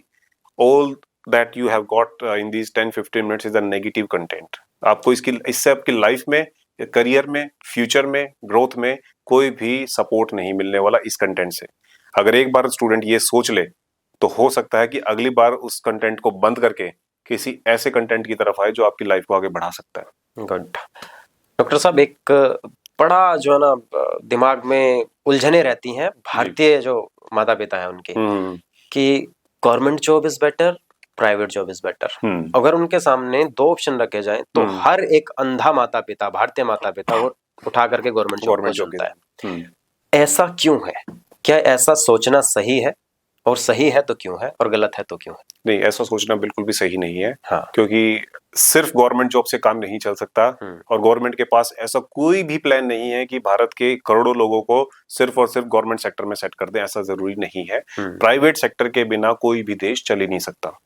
All that you have got in these 10-15 minutes is a negative content. आपको इससे आपकी लाइफ में, करियर में, फ्यूचर में, ग्रोथ में कोई भी सपोर्ट नहीं मिलने वाला इस कंटेंट से। अगर एक बार स्टूडेंट ये सोच ले तो हो सकता है कि अगली बार उस कंटेंट को बंद करके किसी ऐसे कंटेंट की तरफ आए जो आपकी लाइफ को आगे बढ़ा सकता है। गुड। डॉक्टर साहब, एक बड़ा जो है ना दिमाग में उलझने रहती हैं भारतीय जो माता पिता है उनके, कि government job is better, private job is better. अगर उनके सामने 2 ऑप्शन रखे जाएं तो हर एक अंधा माता पिता, भारतीय माता पिता, वो उठा करके गवर्नमेंट जॉब को चुनता है। ऐसा क्यों है? क्या ऐसा सोचना सही है? और सही है तो क्यों है, और गलत है तो क्यों है? नहीं, ऐसा सोचना बिल्कुल भी सही नहीं है। हाँ। क्योंकि सिर्फ गवर्नमेंट जॉब से काम नहीं चल सकता और गवर्नमेंट के पास ऐसा कोई भी प्लान नहीं है कि भारत के करोड़ों लोगों को सिर्फ और सिर्फ गवर्नमेंट सेक्टर में सेट कर दे। ऐसा जरूरी नहीं है। प्राइवेट सेक्टर के बिना कोई भी देश चल ही नहीं सकता।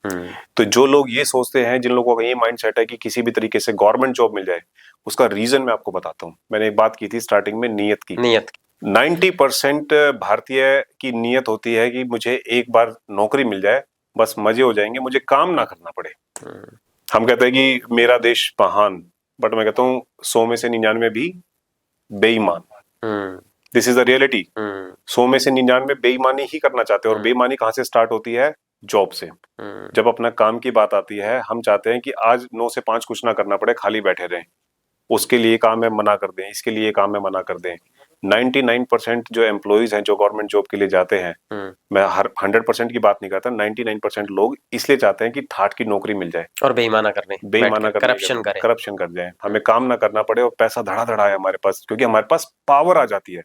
तो जो लोग ये सोचते हैं, जिन लोगों का ये माइंड सेट है कि किसी भी तरीके से गवर्नमेंट जॉब मिल जाए, उसका रीजन मैं आपको बताता हूँ। मैंने एक बात की थी स्टार्टिंग में, नीयत की। 90% भारतीय की नीयत होती है कि मुझे एक बार नौकरी मिल जाए, बस मजे हो जाएंगे, मुझे काम ना करना पड़े। हम कहते हैं कि मेरा देश महान, बट मैं कहता हूँ 100 में से 99 भी बेईमान। This is the reality. 100 में से 99 बेईमानी ही करना चाहते हैं, और बेईमानी कहाँ से स्टार्ट होती है? जॉब से। जब अपना काम की बात आती है, हम चाहते हैं कि आज 9 से 5 कुछ ना करना पड़े, खाली बैठे रहें। उसके लिए काम है मना कर दें, इसके लिए काम है मना कर दें। 99% जो एम्प्लॉइज हैं जो गवर्नमेंट जॉब के लिए जाते हैं, मैं हर 100% की बात नहीं करता, 99% लोग इसलिए चाहते हैं कि ठाट की नौकरी मिल जाए और बेईमाना करने करप्शन कर जाए, हमें काम ना करना पड़े और पैसा धड़ा धड़ा है हमारे पास, क्योंकि हमारे पास पावर आ जाती है।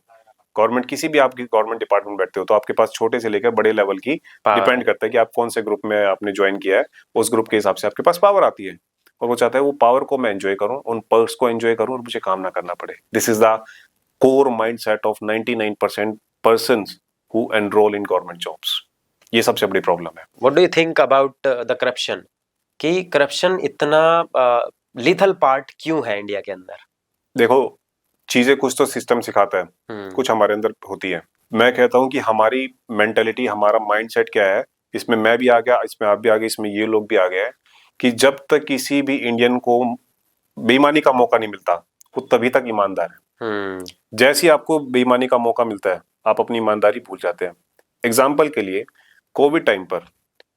गवर्नमेंट किसी भी आपकी गवर्नमेंट डिपार्टमेंट बैठते हो तो आपके पास छोटे से लेकर बड़े लेवल की डिपेंड करता है कि आप कौन से ग्रुप में आपने ज्वाइन किया है, उस ग्रुप के हिसाब से आपके पास पावर आती है। और वो चाहता है वो पावर को मैं एंजॉय करूं, उन पर्क्स को एंजॉय करूं और मुझे काम ना करना पड़े। This is the core mindset of 99% persons who enrol in government jobs. ये सबसे बड़ी प्रॉब्लम है। What do you think about the corruption, कि करप्शन इतना लीथल पार्ट क्यों है इंडिया के अंदर? देखो, चीजें कुछ तो सिस्टम सिखाता है, कुछ हमारे अंदर होती है। मैं कहता हूं कि हमारी मेंटेलिटी, हमारा माइंडसेट क्या है, इसमें मैं भी आ गया, इसमें आप भी आ गए, इसमें ये लोग भी आ गए, कि जब तक किसी भी इंडियन को बेईमानी का मौका नहीं मिलता, वो तभी तक ईमानदार है। जैसे ही आपको बेईमानी का मौका मिलता है, आप अपनी ईमानदारी भूल जाते हैं। एग्जाम्पल के लिए, कोविड टाइम पर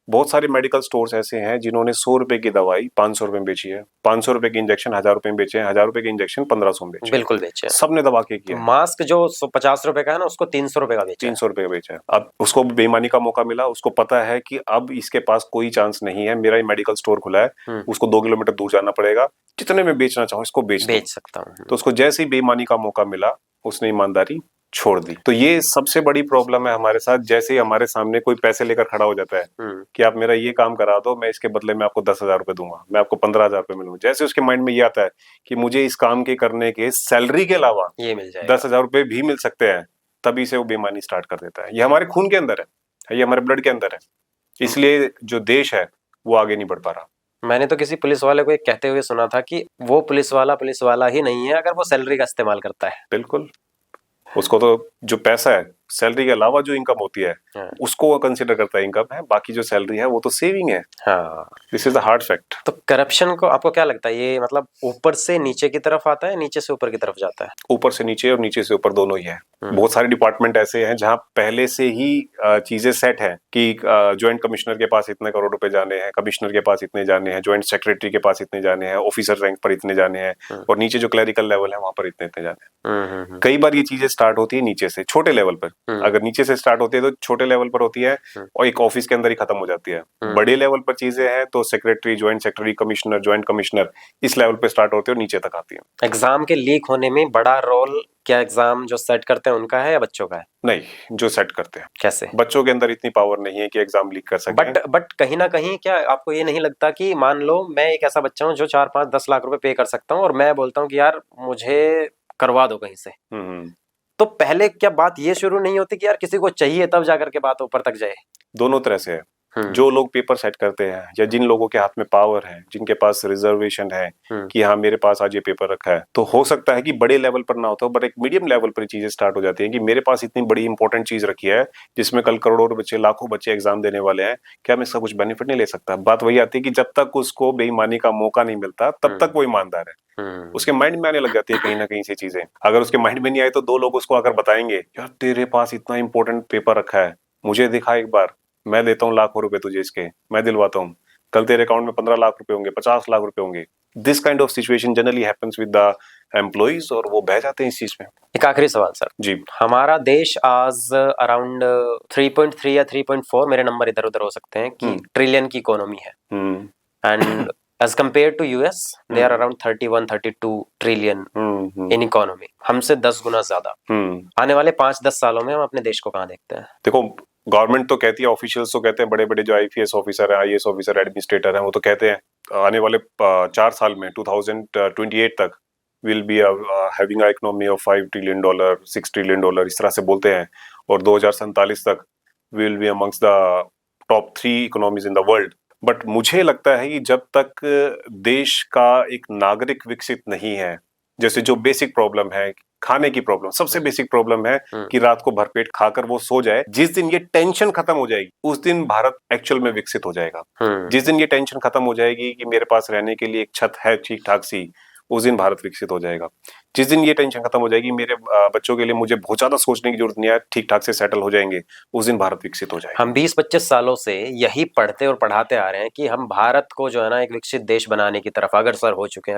बहुत सारे मेडिकल स्टोर्स ऐसे हैं जिन्होंने 100 रुपए की दवाई 500 रुपए में बेची है, 500 रुपए की इंजेक्शन 1000 रुपए में बेचे हैं, 1000 रुपए के इंजेक्शन 1500 में बेचे। बिल्कुल बेचे। सबने दबा के किया। मास्क जो 50 रुपए का है ना, उसको 300 रुपए का बेचा। 300 रुपए का बेचा है। अब उसको बेईमानी का मौका मिला, उसको पता है कि अब इसके पास कोई चांस नहीं है, मेरा ही मेडिकल स्टोर खुला है, उसको 2 किलोमीटर दूर जाना पड़ेगा, जितने में बेचना चाहूँ इसको बेच सकता हूँ। तो उसको जैसे ही बेईमानी का मौका मिला, उसने ईमानदारी छोड़ दी। तो ये सबसे बड़ी प्रॉब्लम है हमारे साथ। जैसे ही हमारे सामने कोई पैसे लेकर खड़ा हो जाता है कि आप मेरा ये काम करा दो, मैं इसके बदले में आपको 10,000 रुपए दूंगा, मैं आपको 15,000 रुपए मिलूंगा, जैसे उसके माइंड में ये आता है कि मुझे इस काम के करने के सैलरी के अलावा ये मिल जाएगा, 10,000 रुपए भी मिल सकते हैं, तभी से वो बेईमानी स्टार्ट कर देता है। ये हमारे खून के अंदर है, ये हमारे ब्लड के अंदर है, इसलिए जो देश है वो आगे नहीं बढ़ पा रहा। मैंने तो किसी पुलिस वाले को एक कहते हुए सुना था कि वो पुलिस वाला ही नहीं है अगर वो सैलरी का इस्तेमाल करता है। बिल्कुल, उसको तो जो पैसा है, सैलरी के अलावा जो इनकम होती है, उसको वो कंसिडर करता है इनकम है, बाकी जो सैलरी है वो तो सेविंग है। This is the hard fact. तो करप्शन को आपको क्या लगता है, ये मतलब ऊपर से नीचे की तरफ आता है, नीचे से ऊपर की तरफ जाता है? ऊपर से नीचे और नीचे से ऊपर दोनों ही है। बहुत सारे डिपार्टमेंट ऐसे हैं जहाँ पहले से ही चीजें सेट हैं कि ज्वाइंट कमिश्नर के पास इतने करोड़ रुपए जाने हैं, कमिश्नर के पास इतने जाने हैं, ज्वाइंट सेक्रेटरी के पास इतने जाने हैं, ऑफिसर रैंक पर इतने जाने हैं, और नीचे जो क्लरिकल लेवल है वहां पर इतने इतने जाने हैं। कई बार ये चीजें स्टार्ट होती है नीचे से, छोटे लेवल पर। अगर नीचे से स्टार्ट होती है तो छोटे लेवल पर होती है और एक ऑफिस के अंदर ही खत्म हो जाती है। बड़े लेवल पर चीजें हैं तो secretary, joint secretary, commissioner, joint commissioner, इस लेवल पे स्टार्ट होती है और नीचे तक आती है। एग्जाम के लीक होने में बड़ा रोल क्या एग्जाम जो सेट करते हैं उनका है या बच्चों का है? नहीं, जो सेट करते हैं। कैसे? बच्चों के अंदर इतनी पावर नहीं है कि एग्जाम लीक कर सके। बट कहीं ना कहीं क्या आपको ये नहीं लगता कि मान लो मैं एक ऐसा बच्चा हूँ जो 4-5-10 लाख रुपए पे कर सकता हूँ और मैं बोलता हूँ कि यार मुझे करवा दो कहीं से, तो पहले क्या बात ये शुरू नहीं होती कि यार किसी को चाहिए तब जाकर के बात ऊपर तक जाए? दोनों तरह से है। जो लोग पेपर सेट करते हैं या जिन लोगों के हाथ में पावर है, जिनके पास रिजर्वेशन है कि हाँ मेरे पास आज ये पेपर रखा है, तो हो सकता है कि बड़े लेवल पर ना होता हो, बट एक मीडियम लेवल पर चीजें स्टार्ट हो जाती हैं कि मेरे पास इतनी बड़ी इंपॉर्टेंट चीज रखी है जिसमें कल करोड़ों बच्चे, लाखों बच्चे एग्जाम देने वाले हैं, क्या मैं इसका कुछ बेनिफिट नहीं ले सकता? बात वही आती है कि जब तक उसको बेईमानी का मौका नहीं मिलता तब तक वो ईमानदार है। उसके माइंड में आने लग जाती है कहीं ना कहीं से चीजें। अगर उसके माइंड में नहीं आए तो दो लोग उसको आकर बताएंगे, यार तेरे पास इतना इंपॉर्टेंट पेपर रखा है, मुझे दिखा एक बार, मैं देता हूँ लाखों रुपए तुझे इसके, मैं दिलवाता हूँ, कल तेरे अकाउंट में 15 लाख रुपए होंगे, 50 लाख रुपए होंगे। This kind of situation generally happens with the employees और वो बह जाते हैं इस चीज में। एक आखिरी सवाल सर जी, हमारा देश आज अराउंड 3.3 या 3.4, मेरे नंबर इधर उधर हो सकते हैं, कि ट्रिलियन की इकोनॉमी है, and as compare to US they are around 31-32 trillion in economy, हमसे 10 गुना ज्यादा। आने वाले 5-10 सालों में हम अपने देश को कहाँ देखते हैं? देखो, गवर्नमेंट तो कहती है, ऑफिशियल्स तो कहते हैं, बड़े बड़े जो आईपीएस ऑफिसर है, आईएएस ऑफिसर, एडमिनिस्ट्रेटर हैं, वो तो कहते हैं आने वाले 4 साल में 2028 तक will be having a economy of $5 trillion, $6 trillion, इस तरह से बोलते हैं, और 2047 तक will be amongst the top 3 economies in the world. But मुझे लगता है कि जब तक देश का एक नागरिक विकसित नहीं है, जैसे जो बेसिक प्रॉब्लम है, खाने की प्रॉब्लम, सबसे बेसिक प्रॉब्लम है कि रात को भरपेट खाकर वो सो जाए। जिस दिन ये टेंशन खत्म हो जाएगी उस दिन भारत एक्चुअल में विकसित हो जाएगा। जिस दिन ये टेंशन खत्म हो जाएगी कि मेरे पास रहने के लिए एक छत है ठीक ठाक सी, उस दिन भारत विकसित हो जाएगा। जिस दिन ये टेंशन खत्म हो जाएगी मेरे बच्चों के लिए मुझे बहुत ज्यादा सोचने की जरूरत नहीं है, ठीक ठाक से सेटल हो जाएंगे, उस दिन भारत विकसित हो जाएगा। हम 20-25 सालों से यही पढ़ते और पढ़ाते आ रहे हैं कि हम भारत को जो है ना एक विकसित देश बनाने की तरफ अग्रसर हो चुके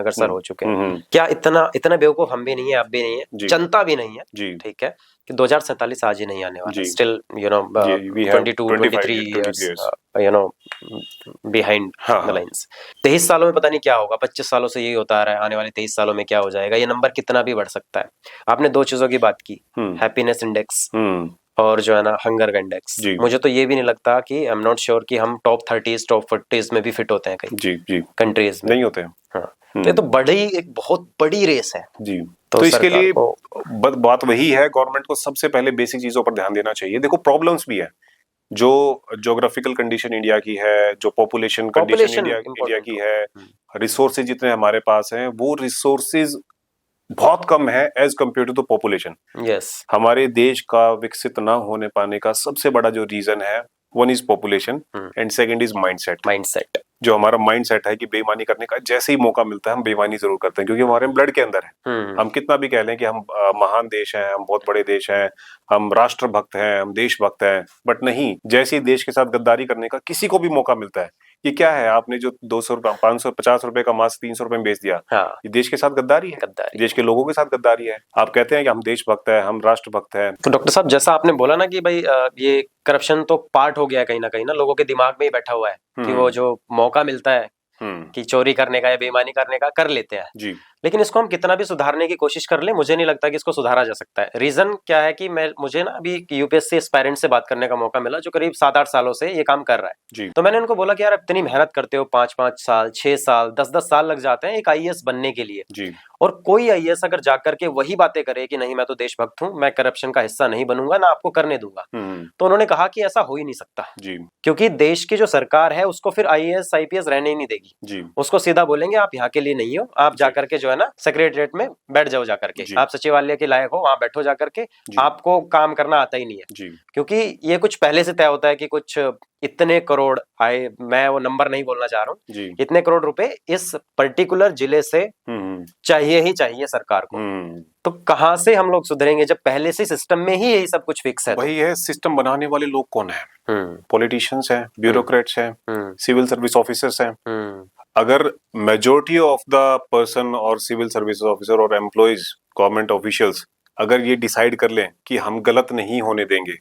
हैं। क्या इतना बेवकूफ हम भी नहीं है, आप भी नहीं है, जनता भी नहीं है, ठीक है, कि 2047 आज ही नहीं आने वाला। Still 22-23 years behind the lines. 23 सालों में पता नहीं क्या होगा, 25 सालों से यही होता आ रहा है, आने वाले 23 सालों में क्या हो जाएगा, ये नंबर कितना भी बढ़ सकता है। आपने दो चीजों की बात की, हैप्पीनेस इंडेक्स और जो है ना हंगर का इंडेक्स। मुझे तो ये भी नहीं लगता कि आई एम नॉट श्योर कि हम टॉप 30s टॉप 40s में भी फिट होते हैं कहीं कंट्रीज में, नहीं होते हैं। हाँ, तो ये तो एक बहुत बड़ी रेस है जी। तो इसके लिए बात वही है, गवर्नमेंट को सबसे पहले बेसिक चीजों पर ध्यान देना चाहिए। देखो प्रॉब्लम्स भी है, जो ज्योग्राफिकल कंडीशन इंडिया की है, जो पॉपुलेशन कंडीशन इंडिया की है, रिसोर्सेज जितने हमारे पास हैं, वो रिसोर्सेज बहुत कम है as compare to the population. हमारे देश का विकसित ना होने पाने का सबसे बड़ा जो रीजन है, one is population and second is mindset. जो हमारा माइंडसेट है कि बेईमानी करने का जैसे ही मौका मिलता है हम बेईमानी जरूर करते हैं, क्योंकि हमारे ब्लड के अंदर है। हम कितना भी कह लें कि हम महान देश हैं, हम बहुत बड़े देश हैं, हम राष्ट्रभक्त हैं, हम देशभक्त हैं, बट नहीं, जैसे ही देश के साथ गद्दारी करने का किसी को भी मौका मिलता है, ये क्या है, आपने जो 200 रुपए 550 रुपए का मास्क 300 रुपए में बेच दिया, ये देश के साथ गद्दारी है, देश के लोगों के साथ गद्दारी है। आप कहते हैं कि हम देशभक्त है, हम राष्ट्रभक्त है। तो डॉक्टर साहब, जैसा आपने बोला ना कि भाई ये करप्शन तो पार्ट हो गया कहीं ना लोगों के दिमाग में ही बैठा हुआ है कि वो जो मौका मिलता है कि चोरी करने का या बेईमानी करने का कर लेते हैं जी। लेकिन इसको हम कितना भी सुधारने की कोशिश कर ले, मुझे नहीं लगता कि इसको सुधारा जा सकता है। रीजन क्या है कि मुझे ना अभी यूपीएससी एस्पायरेंट से बात करने का मौका मिला जो करीब 7-8 सालों से ये काम कर रहा है जी। तो मैंने उनको बोला कि यार इतनी मेहनत करते हो, 5-5 साल 6 साल 10-10 साल लग जाते हैं एक आईएएस बनने के लिए जी। और कोई आईएएस अगर जाकर के वही बातें करे कि नहीं मैं तो देशभक्त हूं, मैं करप्शन का हिस्सा नहीं बनूंगा, ना आपको करने दूंगा, तो उन्होंने कहा कि ऐसा हो ही नहीं सकता जी। क्योंकि देश की जो सरकार है उसको फिर आईएएस आईपीएस रहने ही नहीं देगी जी। उसको सीधा बोलेंगे आप यहाँ के लिए नहीं हो, आप जाकर के जो है ना सेक्रेटरीट में बैठ जाओ, जाकर के आप सचिवालय के लायक हो, वहां बैठो जाकर के, आपको काम करना आता ही नहीं है। क्योंकि ये कुछ पहले से तय होता है कि कुछ इतने करोड़ आए, मैं वो नंबर नहीं बोलना चाह रहा हूँ, इतने करोड़ रुपए इस पर्टिकुलर जिले से चाहिए ही चाहिए सरकार को। तो कहां से हम लोग सुधरेंगे जब पहले से सिस्टम में ही यही सब कुछ फिक्स है? वही है, सिस्टम बनाने वाले लोग कौन है? पॉलिटिशियंस हैं, ब्यूरोक्रेट्स हैं, सिविल सर्विस ऑफिसर्स हैं। अगर मेजोरिटी ऑफ द पर्सन और सिविल सर्विस ऑफिसर और एम्प्लॉइज, गवर्नमेंट ऑफिशियल्स अगर ये डिसाइड कर लें कि हम गलत नहीं होने देंगे,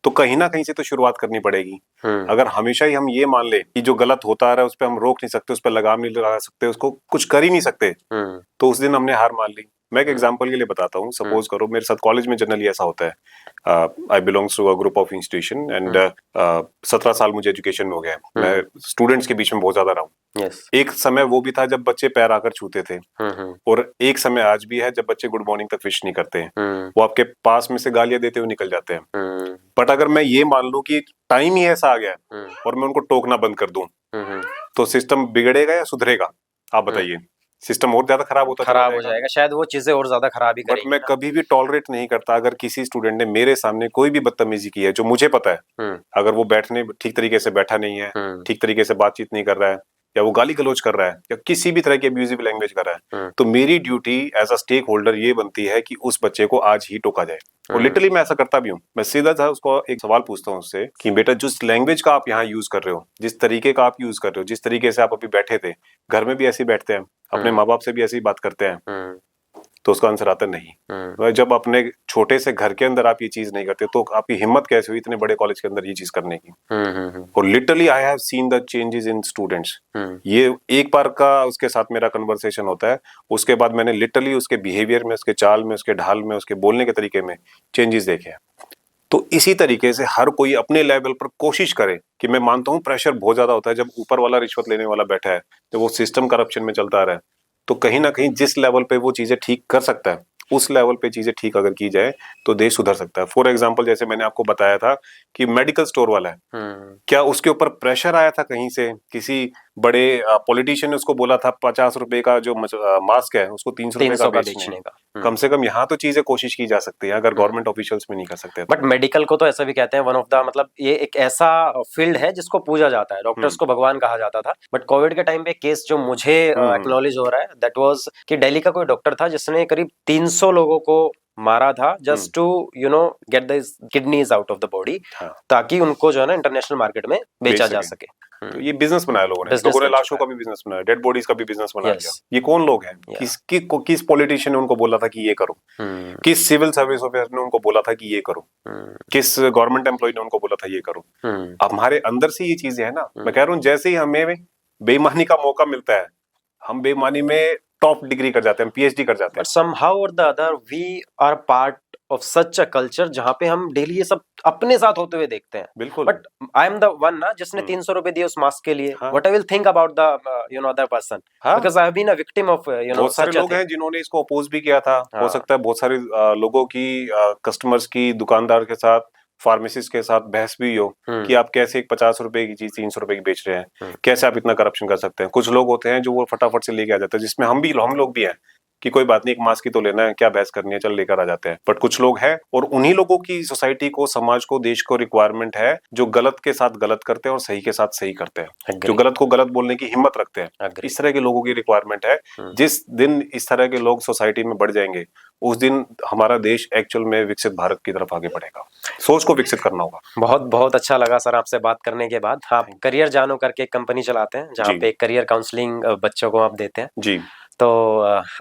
तो कहीं ना कहीं से तो शुरुआत करनी पड़ेगी। अगर हमेशा ही हम ये मान ले कि जो गलत होता रहा है उस पर हम रोक नहीं सकते, उस पर लगाम नहीं लगा सकते, उसको कुछ कर ही नहीं सकते, तो उस दिन हमने हार मान ली। मैं एक एग्जांपल के लिए बताता हूँ। सपोज करो मेरे साथ कॉलेज में जनरली ऐसा होता है, I belongs to a group of institution and 17 साल मुझे एजुकेशन में हो गया है। मैं स्टूडेंट्स के बीच में बहुत ज्यादा रहा हूँ। एक समय वो भी था जब बच्चे पैर आकर छूते थे, और एक समय आज भी है जब बच्चे गुड मॉर्निंग तक विश नहीं करते हैं, वो आपके पास में से गालियां देते हुए निकल जाते हैं। बट अगर मैं ये मान लूं कि टाइम ही ऐसा आ गया और मैं उनको टोकना बंद कर दूं, तो सिस्टम बिगड़ेगा या सुधरेगा? आप बताइए। सिस्टम और ज्यादा खराब हो जाएगा, शायद वो चीजें और ज्यादा खराब ही करेंगी। बट मैं कभी भी टॉलरेट नहीं करता अगर किसी स्टूडेंट ने मेरे सामने कोई भी बदतमीजी की है जो मुझे पता है, अगर वो बैठने ठीक तरीके से बैठा नहीं है, ठीक तरीके से बातचीत नहीं कर रहा है, या वो गाली गलौज कर रहा है, या किसी भी तरह की अब्यूजिव लैंग्वेज कर रहा है, तो मेरी duty as a stakeholder ये बनती है कि उस बच्चे को आज ही टोका जाए। और लिटरली मैं ऐसा करता भी हूँ। मैं सीधा था उसको एक सवाल पूछता हूँ उससे कि बेटा जिस लैंग्वेज का आप यहाँ यूज कर रहे हो, जिस तरीके का आप यूज कर रहे हो, जिस तरीके से आप अभी बैठे थे, घर में भी ऐसे ही बैठते हैं, अपने माँ बाप से भी ऐसे ही बात करते हैं? तो उसका आंसर आता नहीं। जब अपने छोटे से घर के अंदर आप ये चीज नहीं करते तो आपकी हिम्मत कैसे हुई इतने बड़े कॉलेज के अंदर ये चीज करने की? और literally I have seen the changes in students. ये एक बार का उसके साथ मेरा कन्वर्सेशन होता है, उसके बाद मैंने लिटरली उसके बिहेवियर में, उसके चाल में, उसके ढाल में, उसके बोलने के तरीके में चेंजेस देखे हैं। तो इसी तरीके से हर कोई अपने लेवल पर कोशिश करे कि मैं मानता हूँ प्रेशर बहुत ज्यादा होता है जब ऊपर वाला रिश्वत लेने वाला बैठा है, जब वो सिस्टम करप्शन में चलता रहा है, तो कहीं ना कहीं जिस लेवल पे वो चीजें ठीक कर सकता है उस लेवल पे चीजें ठीक अगर की जाए तो देश सुधर सकता है। फॉर एग्जांपल जैसे मैंने आपको बताया था कि मेडिकल स्टोर वाला है, क्या उसके ऊपर प्रेशर आया था कहीं से, किसी बड़े पॉलिटिशियन ने उसको बोला था 50 रुपए का जो मास्क है उसको 300 रुपए 300 का का बेचने बेचने हैं। का। कम से कम यहाँ तो चीजें कोशिश की जा सकती है, अगर गवर्नमेंट ऑफिशियल्स में नहीं कर सकते तो। बट मेडिकल को तो ऐसा भी कहते हैं वन ऑफ द, मतलब ये एक ऐसा फील्ड है जिसको पूजा जाता है, डॉक्टर्स को भगवान कहा जाता था। बट कोविड के टाइम पे केस जो मुझे एक्नॉलेज हो रहा है दैट वाज कि दिल्ली का कोई डॉक्टर था जिसने करीब 300 लोगों को मारा था just to get the kidneys out of the body, हाँ। ताकि उनको जो है ना इंटरनेशनल मार्केट में बेचा जा सके। तो ये बिजनेस बनाया लोगों ने, Business लोगों ने बन लाशों चुका का भी बिजनेस बनाया, डेड बॉडीज का भी बिजनेस बना Yes. लिया। ये कौन लोग हैं? Yeah. किस पॉलिटिशियन ने उनको बोला था कि ये करो? किस सिविल सर्विस ऑफिसर ने उनको बोला था कि ये करो? किस गवर्नमेंट एम्प्लॉय ने उनको बोला था ये करो? अब हमारे अंदर से ये चीजें है ना, मैं कह रहा हूँ जैसे ही हमें बेईमानी का मौका मिलता है, हम बेईमानी में टॉप डिग्री कर जाते हैं, पीएचडी कर जाते हैं। बट समहाउ और the other we are part of such a culture जहां पे हम डेली ये सब अपने साथ होते हुए देखते हैं। बिल्कुल। But I am the one ना जिसने 300 रुपए दिए उस मास्क के लिए। हाँ। What I will think about the other person, because I have been a victim of बहुत सारे लोग हैं जिन्होंने इसको अपोज भी किया था। हो सकता है बहुत सारे लोगों की, कस्टमर्स की, दुकानदार के साथ, फार्मेसिस्ट के साथ बहस भी हो कि आप कैसे एक 50 रुपए की चीज 300 रुपए की बेच रहे हैं, कैसे आप इतना करप्शन कर सकते हैं। कुछ लोग होते हैं जो वो फटाफट से लेके आ जाते हैं, जिसमें हम लोग भी हैं कि कोई बात नहीं, एक मास्क ही तो लेना है, क्या बहस करनी है, चल लेकर आ जाते हैं। बट कुछ लोग हैं, और उन्हीं लोगों की सोसाइटी को, समाज को, देश को रिक्वायरमेंट है जो गलत के साथ गलत करते हैं और सही के साथ सही करते हैं, जो गलत को गलत बोलने की हिम्मत रखते हैं। इस तरह के लोगों की रिक्वायरमेंट है। जिस दिन इस तरह के लोग सोसाइटी में बढ़ जाएंगे उस दिन हमारा देश एक्चुअल में विकसित भारत की तरफ आगे बढ़ेगा। सोच को विकसित करना होगा। बहुत बहुत अच्छा लगा सर आपसे बात करने के बाद। आप करियर जानो करके एक कंपनी चलाते हैं जहाँ पे करियर काउंसलिंग बच्चों को आप देते हैं जी। तो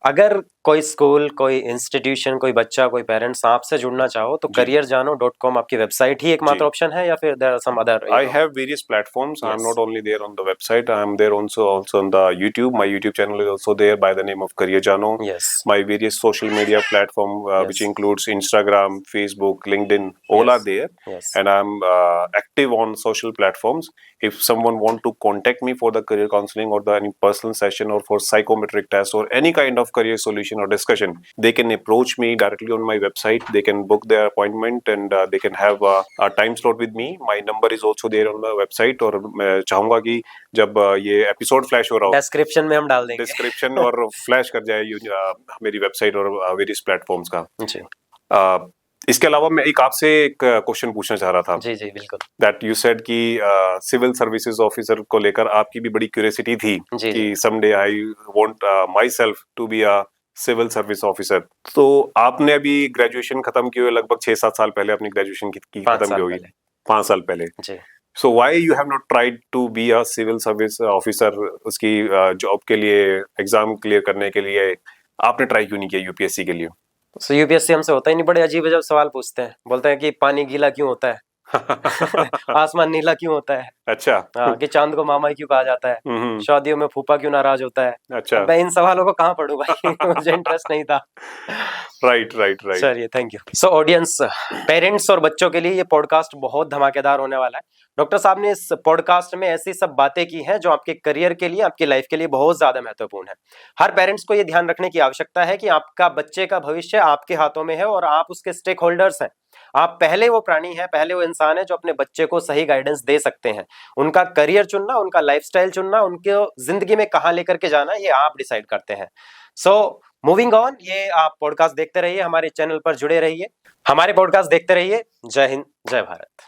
अगर कोई स्कूल, कोई इंस्टीट्यूशन, कोई बच्चा, कोई पेरेंट्स आपसे जुड़ना चाहो तो careerjano.com आपकी वेबसाइट ही एकमात्र ऑप्शन है या फिर there are some other? I have various platforms. I'm not only there on the website. I'm there also on the YouTube. My YouTube channel is also there by the name of Career Jano. Yes. My various social media platform, which includes Instagram, Facebook, LinkedIn, all are there. Yes. And I'm active on social platforms. If someone want to contact me for the career counseling or any personal session or for psychometric test or any kind of career solution or discussion, they can approach me directly on my website. They can book their appointment and they can have a time slot with me. My number is also there on the website. और मैं चाहूंगा कि जब ये episode flash हो रहा हो, description में हम डाल देंगे डिस्क्रिप्शन और फ्लैश कर जाए मेरी वेबसाइट और वेरियस प्लेटफॉर्म्स का। जी। इसके अलावा मैं आपसे एक क्वेश्चन पूछना चाह रहा था। जी जी बिल्कुल। दैट यू सेड कि सिविल सर्विसेज ऑफिसर को लेकर आपकी भी बड़ी क्यूरियोसिटी थी कि someday I want myself to be a civil service officer. तो आपने अभी ग्रेजुएशन खत्म की हुई, लगभग 6-7 साल पहले अपनी ग्रेजुएशन की खत्म की होगी, 5 साल पहले। जी। So why you have not tried to be a civil service officer? उसकी जॉब के लिए, एग्जाम क्लियर करने के लिए आपने ट्राई क्यों नहीं किया यूपीएससी के लिए? तो यूपीएससी हमसे होता ही नहीं। बड़े अजीब अजीब सवाल पूछते हैं, बोलते हैं कि पानी गीला क्यों होता है आसमान नीला क्यों होता है, अच्छा। हाँ, कि चांद को मामा क्यों कहा जाता है, शादियों में फूफा क्यों नाराज होता है। अच्छा। मैं इन सवालों को कहाँ पढ़ूं भाई मुझे इंटरेस्ट नहीं था। राइट। चलिए, thank you. So audience, parents और बच्चों के लिए ये पॉडकास्ट बहुत धमाकेदार होने वाला है। डॉक्टर साहब ने इस पॉडकास्ट में ऐसी सब बातें की हैं जो आपके करियर के लिए, आपकी लाइफ के लिए बहुत ज्यादा महत्वपूर्ण है। हर पेरेंट्स को ये ध्यान रखने की आवश्यकता है कि आपका बच्चे का भविष्य आपके हाथों में है और आप उसके स्टेक होल्डर्स हैं। आप पहले वो प्राणी हैं, पहले वो इंसान है जो अपने बच्चे को सही गाइडेंस दे सकते हैं। उनका करियर चुनना, उनका लाइफस्टाइल चुनना, उनके जिंदगी में कहाँ लेकर के जाना, ये आप डिसाइड करते हैं। सो मूविंग ऑन, ये आप पॉडकास्ट देखते रहिए, हमारे चैनल पर जुड़े रहिए, हमारे पॉडकास्ट देखते रहिए। जय हिंद, जय भारत।